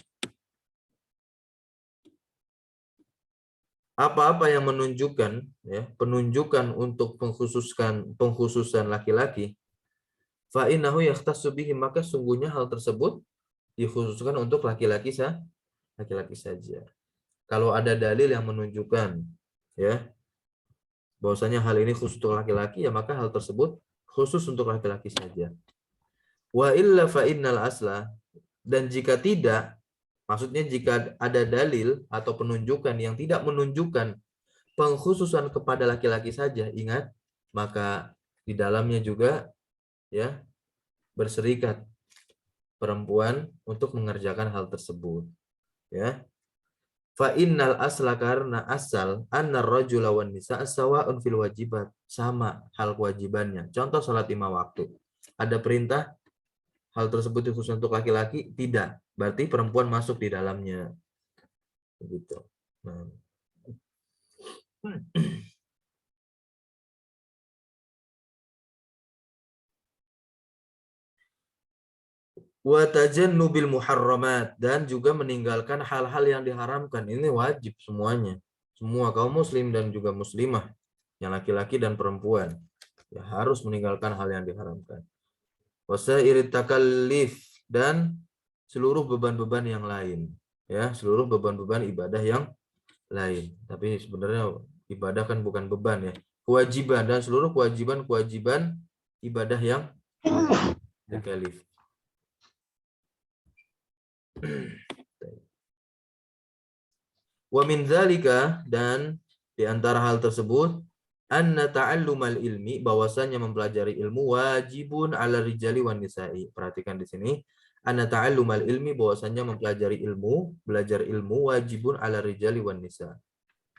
apa-apa yang menunjukkan, ya, penunjukan untuk pengkhususan laki-laki, fa innahu yahtassu bihi, maka sungguhnya hal tersebut dikhususkan untuk laki-laki saja. Kalau ada dalil yang menunjukkan, ya, bahwasanya hal ini khusus untuk laki-laki, ya maka hal tersebut khusus untuk laki-laki saja. Wa illa fa innal asla, dan jika tidak, maksudnya jika ada dalil atau penunjukan yang tidak menunjukkan pengkhususan kepada laki-laki saja, ingat, maka di dalamnya juga, ya, berserikat perempuan untuk mengerjakan hal tersebut, ya. Fa innal asla, karena asal, annar rajula wan nisa sawa'un fil wajibat, sama hal kewajibannya. Contoh salat 5 waktu. Ada perintah hal tersebut khusus untuk laki-laki? Tidak. Berarti perempuan masuk di dalamnya. Begitu. Nah. Wa tajannubil muharramat, dan juga meninggalkan hal-hal yang diharamkan. Ini wajib semuanya. Semua kaum muslim dan juga muslimah, yang laki-laki dan perempuan, ya, harus meninggalkan hal yang diharamkan. Wasairit takallif, dan seluruh beban-beban yang lain, ya, seluruh beban-beban ibadah yang lain. Tapi sebenarnya ibadah kan bukan beban, ya, kewajiban, dan seluruh kewajiban ibadah yang takalif. Wa min dzalika, dan di antara hal tersebut, anna ta'allumal ilmi, bahwasanya mempelajari ilmu wajibun 'ala rijali wan nisa'i. Perhatikan di sini, anna ta'allumal ilmi, bahwasanya mempelajari ilmu, belajar ilmu wajibun 'ala rijali wan nisa,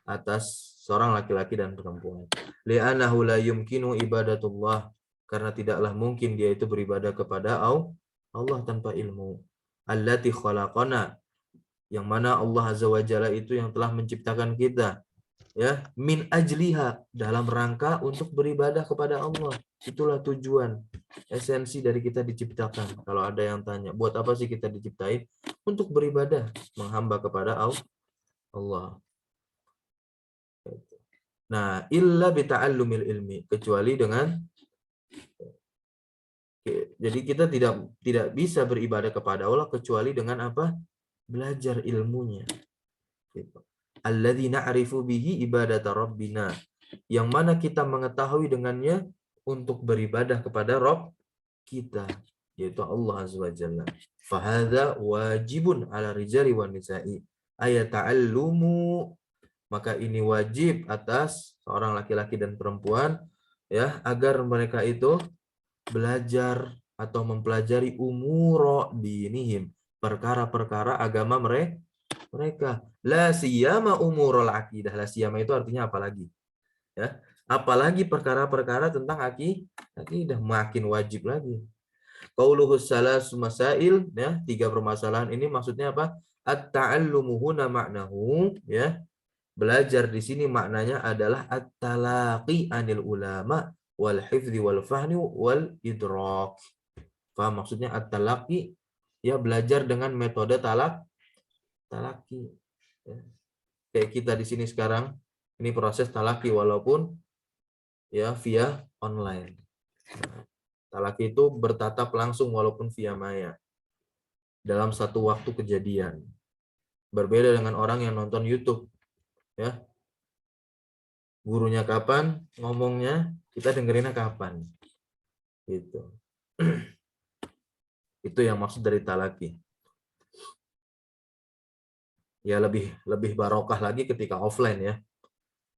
atas seorang laki-laki dan perempuan. Li'annahu la yumkinu ibadatullah, karena tidaklah mungkin dia itu beribadah kepada Allah tanpa ilmu. Allati khalaqana, yang mana Allah Azza wa Jalla itu yang telah menciptakan kita, ya, min ajliha, dalam rangka untuk beribadah kepada Allah. Itulah tujuan, esensi dari kita diciptakan. Kalau ada yang tanya, buat apa sih kita diciptain? Untuk beribadah, menghamba kepada Allah. Nah, illa bita'allumil ilmi, kecuali dengan, jadi kita tidak bisa beribadah kepada Allah kecuali dengan apa? Belajar ilmunya. Gitu. Alladzi na'rifu bihi ibadata rabbina, yang mana kita mengetahui dengannya untuk beribadah kepada Rabb kita, yaitu Allah Azza wa Jalla. Fahadha wajibun ala rijali wan nisa'i ayata'allumu, maka ini wajib atas seorang laki-laki dan perempuan, ya, agar mereka itu belajar atau mempelajari umuro dinihim, perkara-perkara agama mereka. La siyama umurul akidah. La siyama itu artinya apalagi, ya. Apalagi perkara-perkara tentang akidah, makin wajib lagi. Qauluhu salasu masail, ya, 3 permasalahan ini maksudnya apa? At-ta'allumu huna maknahu, ya. Belajar di sini maknanya adalah at-talaqi anil ulama wal hifzi wal fahmi wal idrak. Paham maksudnya at-talaqi? Ya, belajar dengan metode talaki. Ya. Kayak kita di sini sekarang, ini proses talaki walaupun ya via online. Nah, talaki itu bertatap langsung walaupun via maya dalam satu waktu kejadian. Berbeda dengan orang yang nonton YouTube, ya. Gurunya kapan, ngomongnya, kita dengerinnya kapan. Gitu. Itu yang maksud dari talaki. Ya, lebih barokah lagi ketika offline, ya.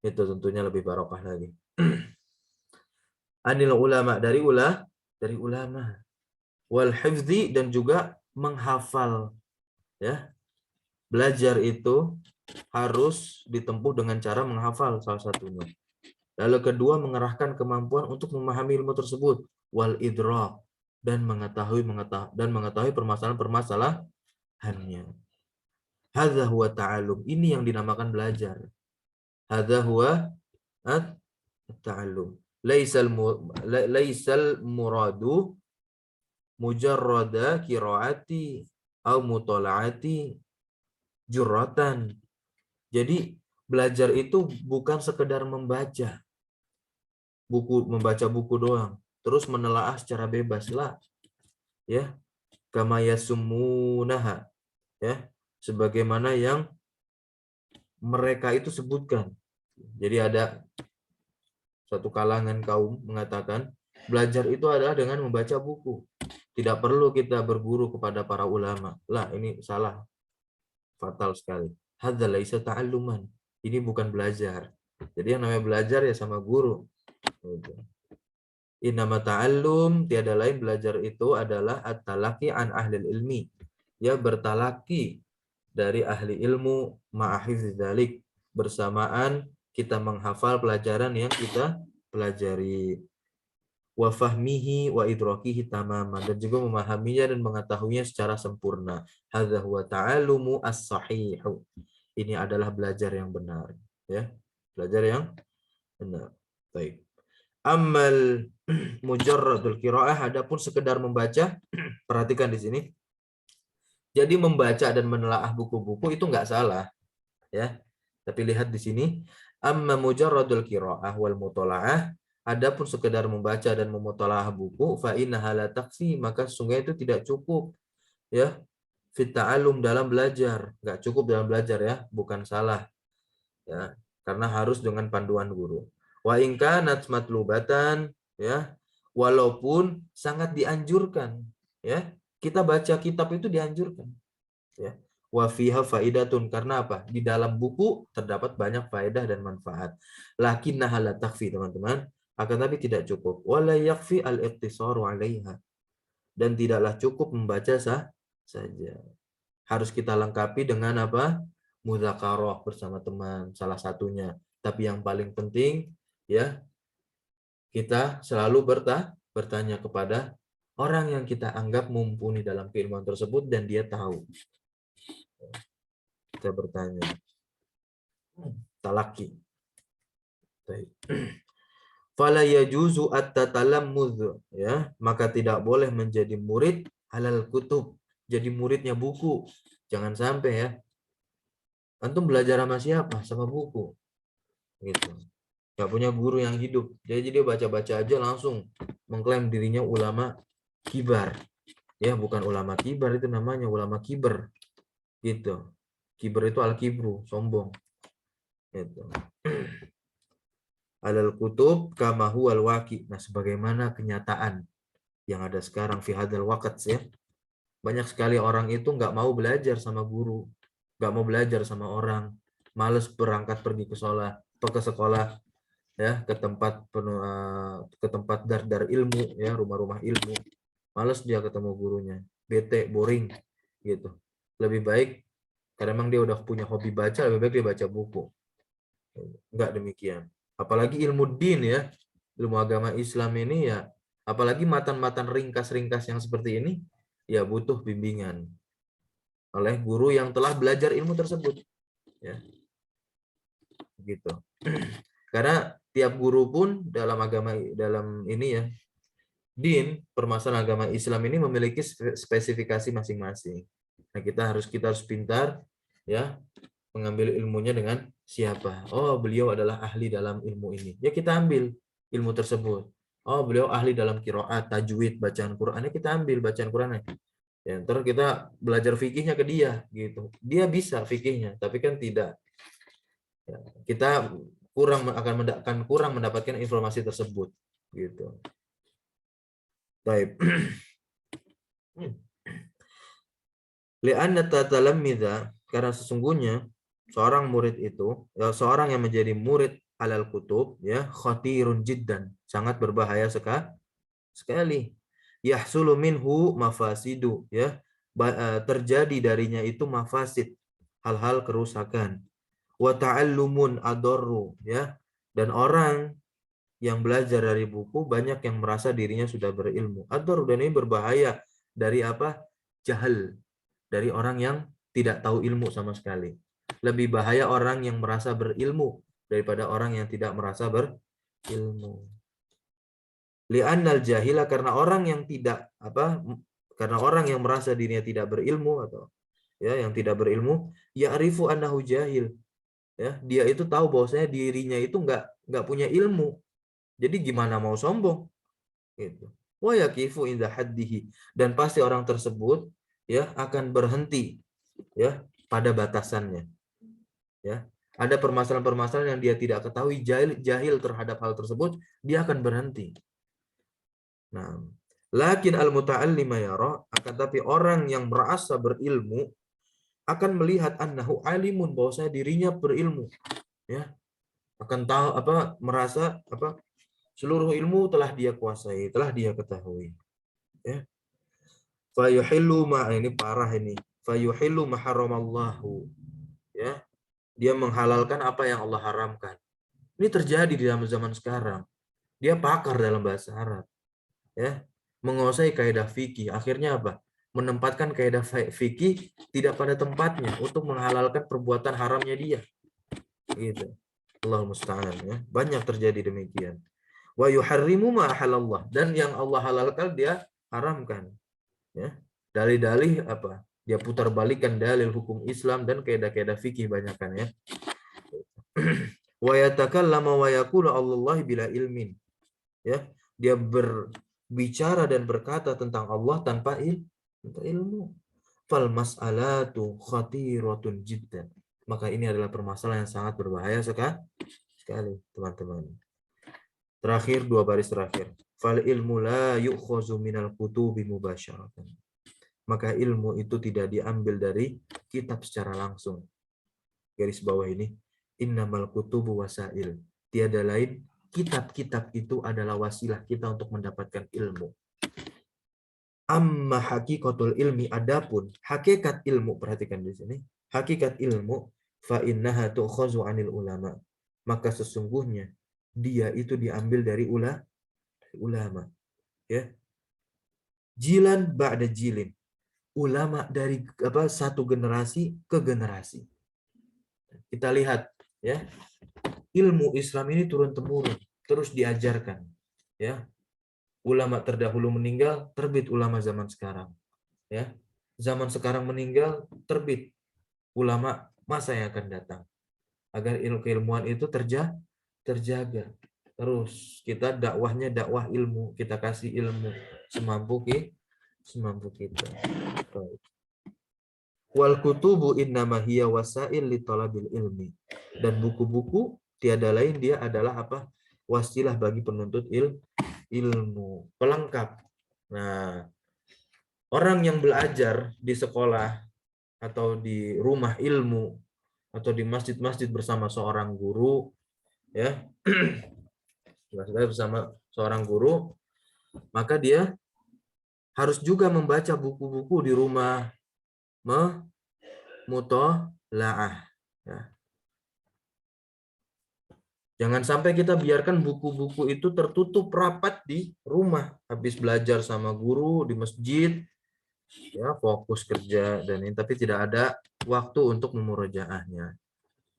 Itu tentunya lebih barokah lagi. Anil ulama, dari ulama. Wal hifzi, dan juga menghafal, ya. Belajar itu harus ditempuh dengan cara menghafal salah satunya. Lalu kedua, mengerahkan kemampuan untuk memahami ilmu tersebut, wal idrak, dan mengetahui permasalahan-permasalahannya. Hadza huwa ta'allum, ini yang dinamakan belajar. Hadza huwa at-ta'allum. Laisal muradu mujarrada qiraati au mutalaati juratan. Jadi belajar itu bukan sekedar membaca buku doang, terus menelaah secara bebas lah, ya. Kama yasumunaha, ya, sebagaimana yang mereka itu sebutkan. Jadi ada satu kalangan kaum mengatakan belajar itu adalah dengan membaca buku. Tidak perlu kita berguru kepada para ulama. Lah, ini salah. Fatal sekali. Hadza laisa ta'alluman. Ini bukan belajar. Jadi yang namanya belajar ya sama guru. Innama ta'allum, tiada lain belajar itu adalah at-talaqi an ahlil ilmi. Ya, bertalaki dari ahli ilmu ma'ahiz dzalik, bersamaan kita menghafal pelajaran yang kita pelajari. Wa fahmihi wa idrakihi tamaman, dan juga memahaminya dan mengetahuinya secara sempurna. Hadza huwa ta'allumu as-sahih. Ini adalah belajar yang benar, ya. Belajar yang benar. Baik. Amal mujarradul qiraah, adapun sekedar membaca, perhatikan di sini. Jadi membaca dan menelaah buku-buku itu enggak salah, ya. Tapi lihat di sini, amma mujarradul qiraah wal mutalaah, adapun sekedar membaca dan memutalaah buku, fa innaha la takfi, maka sesungguhnya itu tidak cukup, ya. Fit ta'allum, dalam belajar, enggak cukup dalam belajar, ya, bukan salah, ya, karena harus dengan panduan guru. Wa in kanat matlubatan, ya, walaupun sangat dianjurkan, ya, kita baca kitab itu dianjurkan, ya. Wa fiha faidatun, karena apa? Di dalam buku terdapat banyak faedah dan manfaat. Lakinnaha la takfi, teman-teman, akan tapi tidak cukup. Wala yakfi al-iqtisaru 'alaiha, dan tidaklah cukup membaca saja. Harus kita lengkapi dengan apa? Mudzakarah bersama teman, salah satunya. Tapi yang paling penting, ya, kita selalu bertanya kepada orang yang kita anggap mumpuni dalam keilmuan tersebut dan dia tahu. Kita bertanya. Talaki. Fala yajuzu at-tatalammudz, ya, maka tidak boleh menjadi murid alal kutub, jadi muridnya buku. Jangan sampai, ya. Antum belajar sama siapa? Sama buku. Gitu. nggak punya guru yang hidup. Jadi dia baca-baca aja langsung mengklaim dirinya ulama kibar. Ya, bukan ulama kibar, itu namanya ulama kiber. Gitu. Kiber itu al-kibru, sombong. Gitu. Alal kutub kama huwal waqi. Nah, sebagaimana kenyataan yang ada sekarang fi hadzal waqt ya. Banyak sekali orang itu nggak mau belajar sama guru, nggak mau belajar sama orang, males berangkat pergi ke sekolah, ya, ke tempat dar ilmu, ya, rumah-rumah ilmu. Males dia ketemu gurunya, bete, boring, gitu. Lebih baik, karena memang dia udah punya hobi baca, lebih baik dia baca buku. Enggak demikian. Apalagi ilmu din ya, ilmu agama Islam ini ya, apalagi matan-matan ringkas-ringkas yang seperti ini, ya butuh bimbingan oleh guru yang telah belajar ilmu tersebut. Ya, gitu. Karena tiap guru pun dalam ini ya, din, permasalahan agama Islam ini memiliki spesifikasi masing-masing. Nah, kita harus pintar ya mengambil ilmunya dengan siapa. Oh, beliau adalah ahli dalam ilmu ini. Ya kita ambil ilmu tersebut. Oh, beliau ahli dalam qiraat, tajwid, bacaan Qur'annya, kita ambil bacaan Qur'annya. Ya, ntar kita belajar fikihnya ke dia gitu. Dia bisa fikihnya, tapi kan tidak. Ya, kita akan kurang mendapatkan informasi tersebut gitu. Baik. Li'anna tatalammidha, karena sesungguhnya seorang murid itu, ya, seorang yang menjadi murid alal kutub, ya, khatirun jiddan, sangat berbahaya sekali. Yahsulu minhu mafasidu, ya, terjadi darinya itu mafasid, hal-hal kerusakan. Wa ta'allumun adorru, ya, dan orang yang belajar dari buku banyak yang merasa dirinya sudah berilmu. Adorru, dan ini berbahaya dari apa? Jahil, dari orang yang tidak tahu ilmu sama sekali. Lebih bahaya orang yang merasa berilmu daripada orang yang tidak merasa berilmu. Li'annal jahila, karena orang yang merasa dirinya tidak berilmu, atau ya yang tidak berilmu, ya'rifu annahu jahil. Ya, dia itu tahu bahwasanya dirinya itu nggak punya ilmu. Jadi gimana mau sombong? Gitu. Wa yaqifu inda haddihi, dan pasti orang tersebut ya akan berhenti ya pada batasannya. Ya. Ada permasalahan-permasalahan yang dia tidak ketahui, jahil terhadap hal tersebut, dia akan berhenti. Nah, lakin al-muta'allima yara, akan tapi orang yang merasa berilmu akan melihat annahu alimun, bahwasanya dirinya berilmu, ya. Akan tahu merasa seluruh ilmu telah dia kuasai, telah dia ketahui, ya. Fayuhillu ini parah ini. Fayuhillu maharamallahu, ya. Dia menghalalkan apa yang Allah haramkan. Ini terjadi di dalam zaman sekarang. Dia pakar dalam bahasa Arab, ya, menguasai kaidah fikih. Akhirnya apa? Menempatkan kaidah fikih tidak pada tempatnya untuk menghalalkan perbuatan haramnya dia. Gitu. Allah musta'an, ya. Banyak terjadi demikian. Wa yuharrimu ma halallah, dan yang Allah halalkan dia haramkan. Ya. Dalih-dalih apa? Dia putar balikan dalil hukum Islam dan kaidah-kaidah fikih banyakkan, ya. Wa yatakallama wa yaqulu Allah bila ilmin. Ya, dia berbicara dan berkata tentang Allah tanpa ilmu. Fal mas'alatu khatiratun jiddan. Maka ini adalah permasalahan yang sangat berbahaya sekali, teman-teman. Terakhir, 2 baris terakhir. Fal ilmu la yu'khazu minal kutubi mubasyaratan. Maka ilmu itu tidak diambil dari kitab secara langsung. Garis bawah ini, innamal kutubu wasail. Tiada lain, kitab-kitab itu adalah wasilah kita untuk mendapatkan ilmu. Amma hakikatul ilmi, adapun hakikat ilmu, perhatikan di sini, hakikat ilmu, fa innaha tu'khazu 'anil ulama. Maka sesungguhnya dia itu diambil dari ulama, ya. Jilan ba'da jilin. Ulama dari satu generasi ke generasi. Kita lihat, ya. Ilmu Islam ini turun temurun, terus diajarkan, ya. Ulama terdahulu meninggal, terbit ulama zaman sekarang, ya. Zaman sekarang meninggal, terbit ulama masa yang akan datang, agar ilmu keilmuan itu terjaga. Terus kita dakwahnya dakwah ilmu, kita kasih ilmu semampu kita. Baik. Wal kutubu innama hiya wasail li talabil ilmi. Dan buku-buku tiada lain dia adalah apa? Wasilah bagi penuntut ilmu, pelengkap. Nah, orang yang belajar di sekolah atau di rumah ilmu atau di masjid-masjid bersama seorang guru, ya, bersama seorang guru, maka dia harus juga membaca buku-buku di rumah, mutolaah. Ya. Jangan sampai kita biarkan buku-buku itu tertutup rapat di rumah. Habis belajar sama guru di masjid, ya fokus kerja dan ini, tapi tidak ada waktu untuk memurojaahnya.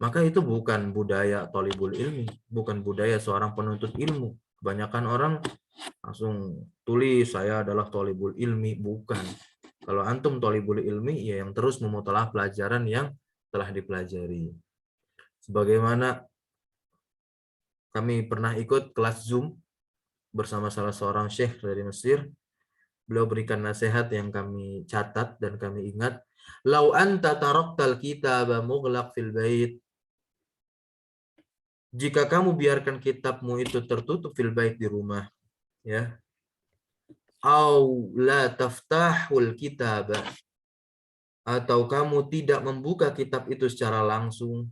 Maka itu bukan budaya thalibul ilmi, bukan budaya seorang penuntut ilmu. Kebanyakan orang langsung tulis saya adalah thalibul ilmi, bukan. Kalau antum thalibul ilmi, ya yang terus memutolaah pelajaran yang telah dipelajari. Sebagaimana kami pernah ikut kelas Zoom bersama salah seorang syekh dari Mesir. Beliau berikan nasihat yang kami catat dan kami ingat. Lau anta taraktal kitaba mughlaq fil bait. Jika kamu biarkan kitabmu itu tertutup fil bait di rumah, ya. Au la taftahul kitaba. Atau kamu tidak membuka kitab itu secara langsung.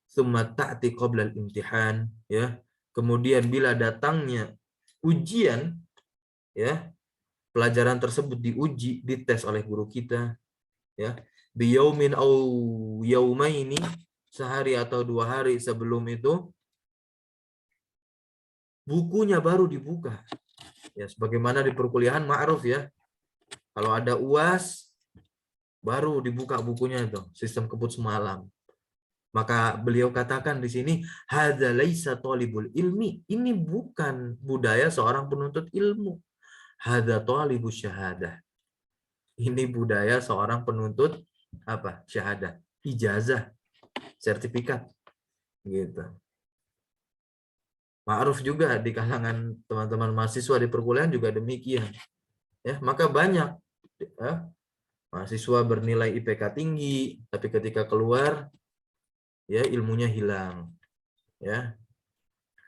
Tsumma ta'ti qabla al-imtihan, ya. Kemudian bila datangnya ujian, ya, pelajaran tersebut diuji, dites oleh guru kita, ya, biyaumin au yaumaini, sehari atau 2 hari sebelum itu bukunya baru dibuka, ya, sebagaimana di perkuliahan ma'ruf, ya, kalau ada UAS baru dibuka bukunya itu, sistem kebut semalam. Maka beliau katakan di sini, hadza laisa talibul ilmi, ini bukan budaya seorang penuntut ilmu. Hadza talibus syahadah. Ini budaya seorang penuntut apa? Syahadah, ijazah, sertifikat. Gitu. Ma'ruf juga di kalangan teman-teman mahasiswa di perkuliahan juga demikian. Ya, maka banyak mahasiswa bernilai IPK tinggi, tapi ketika keluar ya ilmunya hilang. Ya.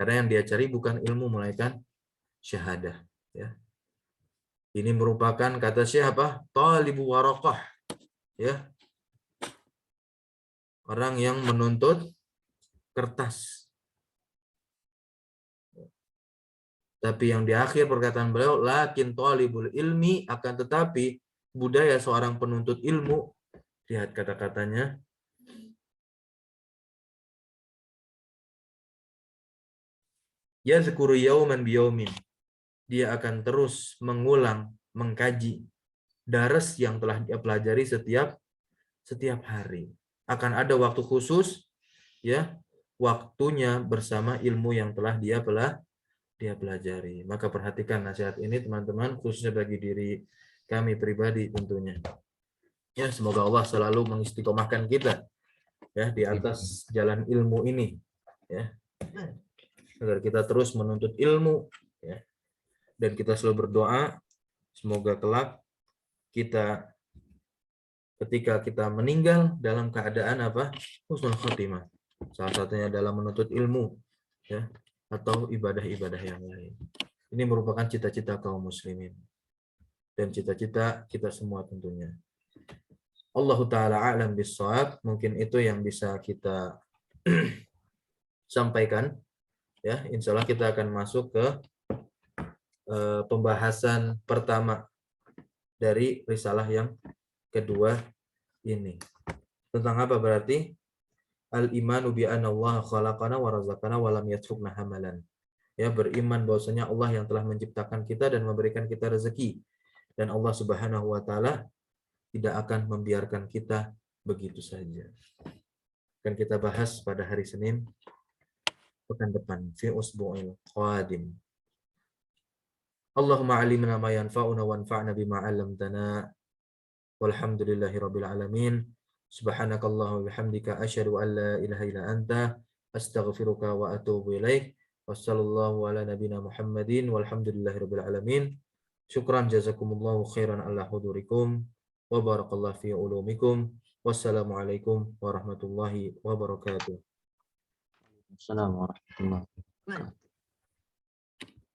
Karena yang dia cari bukan ilmu melainkan syahadah, ya. Ini merupakan kata siapa? Talibu waraqah, ya. Orang yang menuntut kertas. Tapi yang di akhir perkataan beliau, lakin talibul ilmi, akan tetapi budaya seorang penuntut ilmu, lihat kata-katanya, yazkuru yauman biyaumin, dia akan terus mengulang, mengkaji daras yang telah dia pelajari setiap hari. Akan ada waktu khusus, ya, waktunya bersama ilmu yang telah dia pelajari. Maka perhatikan nasihat ini teman-teman, khususnya bagi diri kami pribadi tentunya. Ya, semoga Allah selalu mengistiqomahkan kita, ya, di atas jalan ilmu ini, ya. Agar kita terus menuntut ilmu, ya. Dan kita selalu berdoa semoga kelak kita ketika kita meninggal dalam keadaan apa? Husnul khotimah. Salah satunya dalam menuntut ilmu, ya, atau ibadah-ibadah yang lain. Ini merupakan cita-cita kaum muslimin dan cita-cita kita semua tentunya. Allahu taala a'lam bissawab. Mungkin itu yang bisa kita sampaikan, ya. Insyaallah kita akan masuk ke pembahasan pertama dari risalah yang kedua ini. Tentang apa berarti? Al-imanu bi anna Allah khalaqana wa razaqana wa lam yatrukna hamalan. Ya, beriman bahwasanya Allah yang telah menciptakan kita dan memberikan kita rezeki, dan Allah Subhanahu wa taala tidak akan membiarkan kita begitu saja. Akan kita bahas pada hari Senin pekan depan, fi usbu'il qadim. Allahumma alimna ma yanfa'una wanfa'na bima 'allamtana. Walhamdulillahirabbil alamin. Subhanakallahumma wa bihamdika asyhadu an la ilaha illa anta astaghfiruka wa atubu ilaik. Wassallallahu ala nabina Muhammadin walhamdulillahirabbil alamin. Syukran jazakumullahu khairan ala hudurikum wa barakallahu fi ulumikum. Wassalamualaikum warahmatullahi wabarakatuh. Assalamualaikum warahmatullahi wabarakatuh.